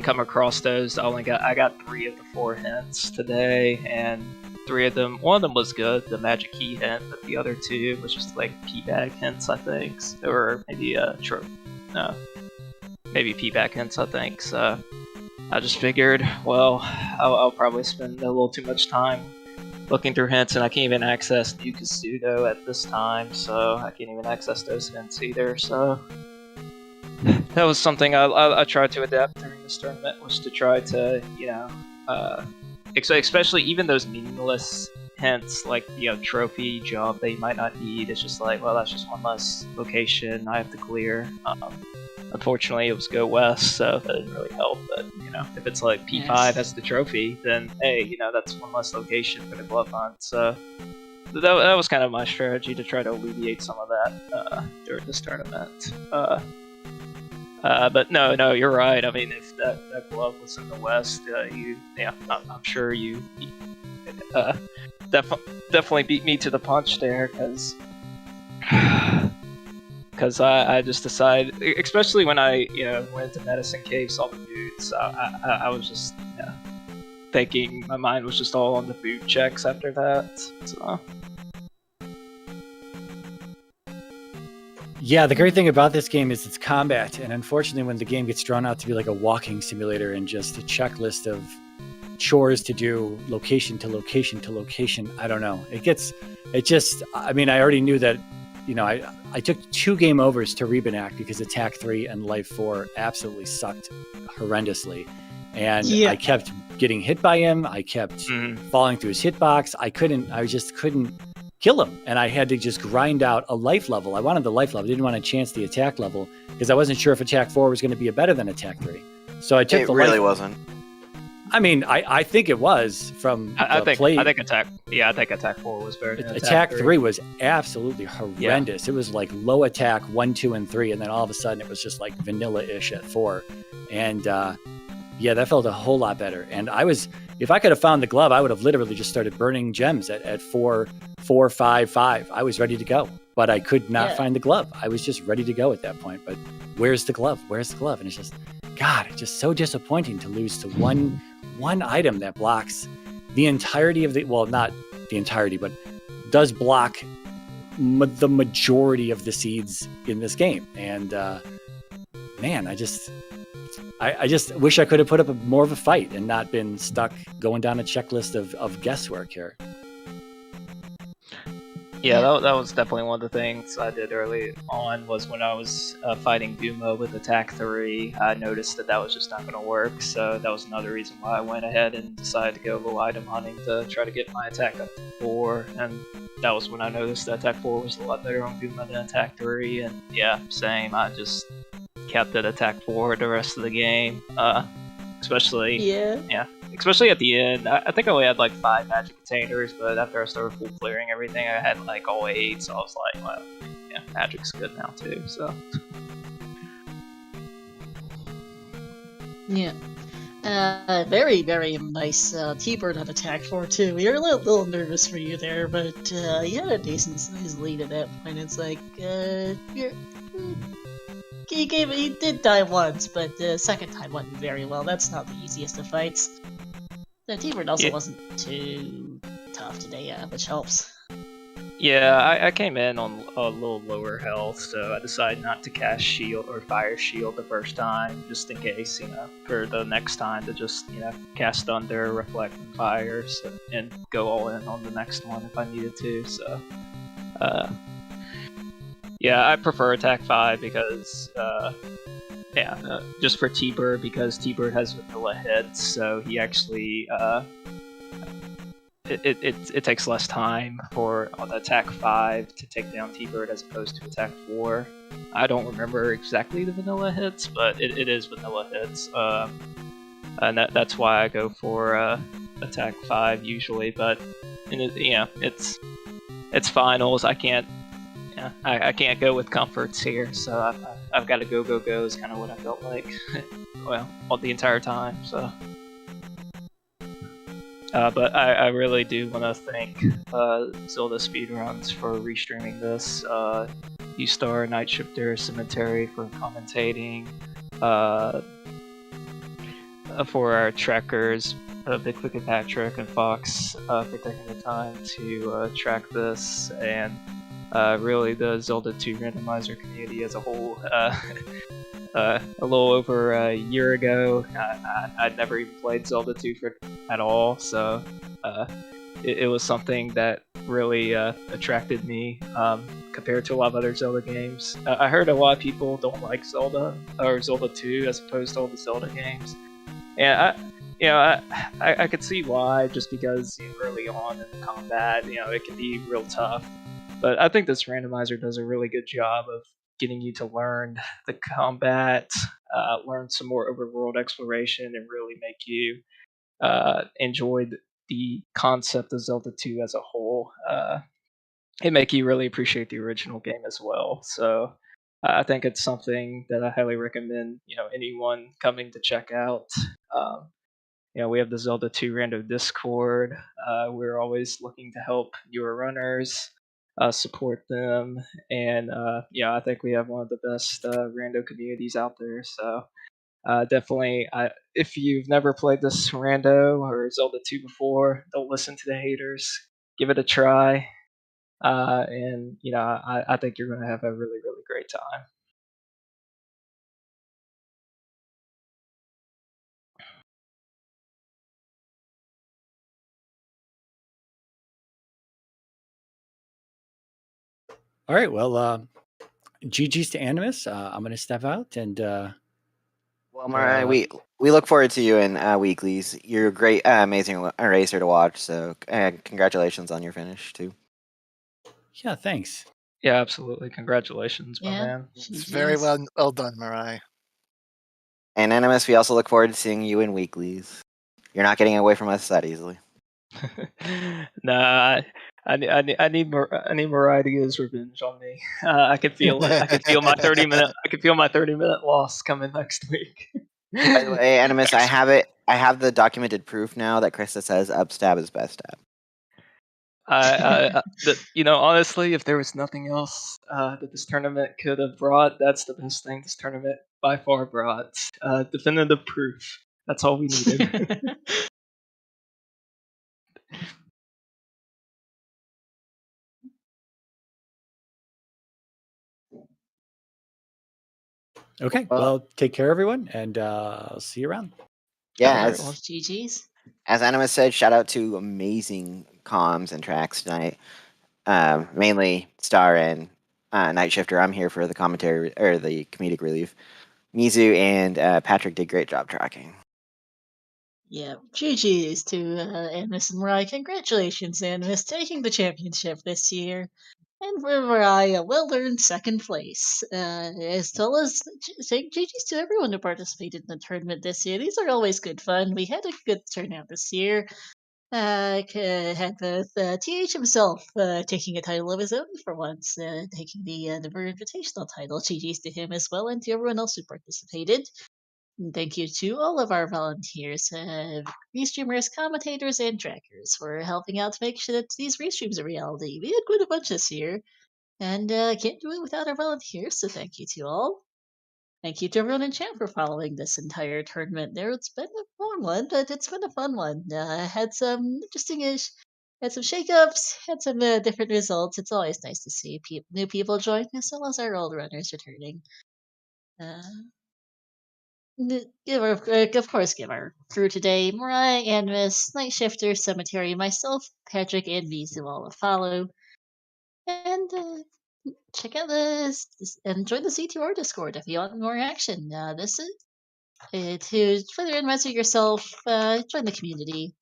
come across those. I got 3 of the 4 hints today, and 3 of them, one of them was good, the magic key hint, but the other 2 was just like P-bag hints, I think, or maybe maybe P-bag hints, I think. So I just figured, well, I'll probably spend a little too much time looking through hints, and I can't even access New Kasudo at this time, so I can't even access those hints either. So that was something I tried to adapt during this tournament, was to try to, you know, especially even those meaningless hints, like, you know, trophy, job that you might not need. It's just like, well, that's just one less location I have to clear. Unfortunately, it was go west, so that didn't really help. But, you know, if it's like P5 has the trophy, then hey, you know, that's one less location for the glove hunt. So that was kind of my strategy, to try to alleviate some of that during this tournament. But no, you're right. I mean, if that glove was in the west, I'm sure you definitely beat me to the punch there, because I just decided, especially when I, you know, went to Medicine Cave, saw the boots, I was just thinking, my mind was just all on the boot checks after that. So. Yeah, the great thing about this game is it's combat, and unfortunately when the game gets drawn out to be like a walking simulator and just a checklist of chores to do, location to location to location, I don't know. I mean, I already knew that, you know, I took 2 game overs to Rebenak because Attack 3 and Life 4 absolutely sucked horrendously. And yeah. I kept getting hit by him. I kept falling through his hitbox. I just couldn't kill him. And I had to just grind out a life level. I wanted the life level. I didn't want to chance the attack level because I wasn't sure if Attack 4 was going to be better than Attack 3. So I took wasn't. I mean, I think it was from I the think play. I think attack 4 was better than Attack 3 was absolutely horrendous. Yeah. It was like low attack 1, 2, and 3, and then all of a sudden it was just like vanilla-ish at 4. And yeah, that felt a whole lot better. And if I could have found the glove, I would have literally just started burning gems at 4, 4, 5, 5. I was ready to go, but I could not find the glove. I was just ready to go at that point. But where's the glove? Where's the glove? And it's just, God, it's just so disappointing to lose to one item that blocks the entirety of well, not the entirety, but does block the majority of the seeds in this game. And man, I just wish I could have put up more of a fight and not been stuck going down a checklist of guesswork here. Yeah, that was definitely one of the things I did early on. Was when I was fighting Duma with attack 3, I noticed that was just not going to work. So that was another reason why I went ahead and decided to go low item hunting to try to get my attack up to 4. And that was when I noticed that attack 4 was a lot better on Duma than attack 3. And yeah, same. I just kept at attack 4 the rest of the game. Especially at the end. I think I only had like 5 magic containers, but after I started full clearing everything, I had like all 8, so I was like, well, yeah, magic's good now too, so. Yeah. Very, very nice T-Bird on attack 4 too. We were a little nervous for you there, but you had a decent sized lead at that point. It's like, he did die once, but the second time went very well. That's not the easiest of fights. The T-Bird also wasn't too tough today, which helps. Yeah, I came in on a little lower health, so I decided not to cast shield or fire shield the first time, just in case, for the next time to just, cast thunder, reflect, and fire, and go all in on the next one if I needed to. So, yeah, I prefer attack 5 because, just for T-Bird, because T-Bird has vanilla hits, so he actually, it takes less time on attack 5 to take down T-Bird as opposed to attack 4. I don't remember exactly the vanilla hits, but it is vanilla hits, and that's why I go for attack 5 usually. But it's finals. I can't go with comforts here, so I've got to go is kind of what I felt like. Well, all the entire time. So. But I really do want to thank ZeldaSpeedRuns for restreaming this. U-Star, Night Shifter, Cemetery for commentating. For our trackers, Bigfoot and Patrick and Fox for taking the time to track this, and really the Zelda 2 randomizer community as a whole. A little over a year ago, I'd never even played Zelda 2 at all, so it was something that really attracted me compared to a lot of other Zelda games. I heard a lot of people don't like Zelda or Zelda 2 as opposed to all the Zelda games, and I could see why, just because early on in the combat, it can be real tough. But I think this randomizer does a really good job of getting you to learn the combat, learn some more overworld exploration, and really make you enjoy the concept of Zelda 2 as a whole. It make you really appreciate the original game as well. So I think it's something that I highly recommend. Anyone coming to check out. We have the Zelda 2 Rando Discord. We're always looking to help newer runners. Support them, and I think we have one of the best rando communities out there. So definitely, if you've never played this rando or Zelda 2 before, don't listen to the haters. Give it a try, and I think you're going to have a really, really great time. All right, well, GG's to Animus. I'm going to step out and. Well, MiRai, we look forward to you in weeklies. You're a great, amazing racer to watch. So congratulations on your finish too. Yeah, thanks. Yeah, absolutely. Congratulations, my man. It's very well done, MiRai. And Animus, we also look forward to seeing you in weeklies. You're not getting away from us that easily. Nah, I need MiRai to get his revenge on me. I can feel it. I can feel my 30-minute. I can feel my 30-minute loss coming next week. By the way, Animus, I have it. I have the documented proof now that Krista says upstab is best stab. Honestly, if there was nothing else that this tournament could have brought, that's the best thing this tournament by far brought. Definitive proof. That's all we needed. Okay, well, take care, everyone, and I'll see you around. Yeah, GG's. As Animus said, shout out to amazing comms and tracks tonight. Mainly Star and Night Shifter. I'm here for the commentary or the comedic relief. Mizu and Patrick did great job tracking. Yeah, GG's to Animus and MiRai. Congratulations, Animus, taking the championship this year. And for MiRai, a well-earned second place. As well as saying GG's to everyone who participated in the tournament this year. These are always good fun. We had a good turnout this year. Had both TH himself taking a title of his own for once, taking the Never Invitational title. GG's to him as well, and to everyone else who participated. And thank you to all of our volunteers, restreamers, commentators, and trackers for helping out to make sure that these restreams are reality. We had quite a bunch this year, and can't do it without our volunteers, so thank you to all. Thank you to everyone in chat for following this entire tournament. It's been a long one, but it's been a fun one. Had some interesting-ish, had some shakeups, had some different results. It's always nice to see new people join, as well as our old runners returning. Of course, give our crew today: MiRai, Animus, Night Shifter, Cemetery, myself, Patrick, and Mizu all to follow. And check out and join the Z2R Discord if you want more action. This is to further randomizer yourself. Join the community.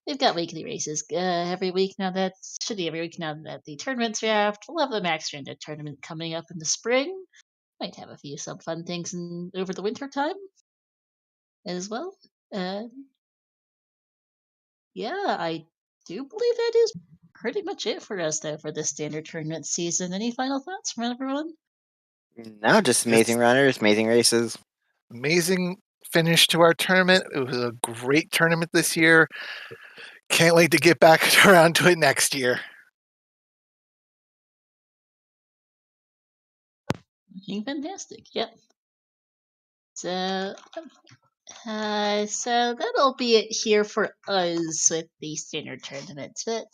We've got weekly races every week now. That should be every week now that the tournament's wrapped. We'll have the Max Random tournament coming up in the spring. Might have a few some fun things over the winter time as well. Yeah, I do believe that is pretty much it for us though for the standard tournament season. Any final thoughts from everyone? No, just amazing runners, amazing races. Amazing finish to our tournament. It was a great tournament this year. Can't wait to get back around to it next year. Looking fantastic. Yep. So that'll be it here for us with the standard tournament. But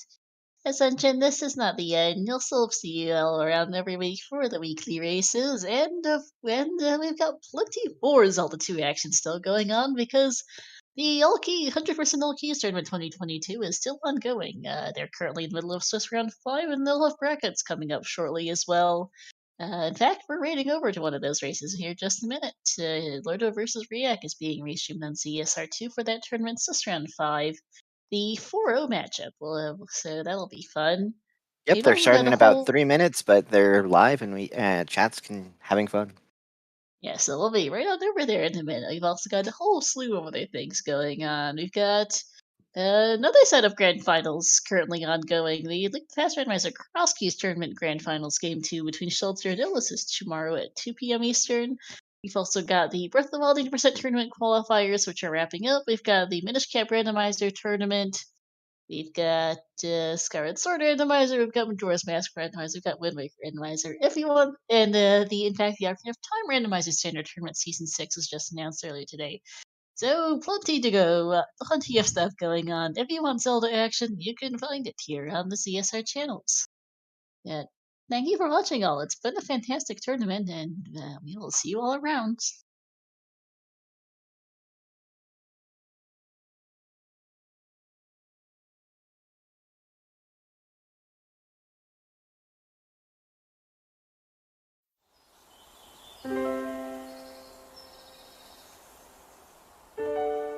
as mentioned, this is not the end. You'll still see you all around every week for the weekly races, and we've got plenty more Zelda 2 action still going on because the Ulkey 100% Ulkey Tournament 2022 is still ongoing. They're currently in the middle of Swiss Round 5, and they'll have brackets coming up shortly as well. In fact, we're raiding over to one of those races here in just a minute. Lordo vs. React is being restreamed on ZSR2 for that tournament, Swiss Round 5. The 4-0 matchup, so that'll be fun. Yep, they're starting in about 3 minutes, but they're live and we chats having fun. Yeah, so we'll be right on over there in a minute. We've also got a whole slew of other things going on. We've got another set of grand finals currently ongoing. The Fast Randomizer Cross Keys Tournament Grand Finals Game 2 between Schultzer and Illis is tomorrow at 2 p.m. Eastern. We've also got the Breath of the Wild 80% Tournament qualifiers, which are wrapping up. We've got the Minish Cap Randomizer Tournament. We've got Skyward Sword Randomizer. We've got Majora's Mask Randomizer. We've got Wind Waker Randomizer. If you want, and the Ocarina of Time Randomizer Standard Tournament Season 6 was just announced earlier today. So plenty to go, plenty of stuff going on. If you want Zelda action, you can find it here on the CSR channels. Yeah, thank you for watching all. It's been a fantastic tournament, and we will see you all around.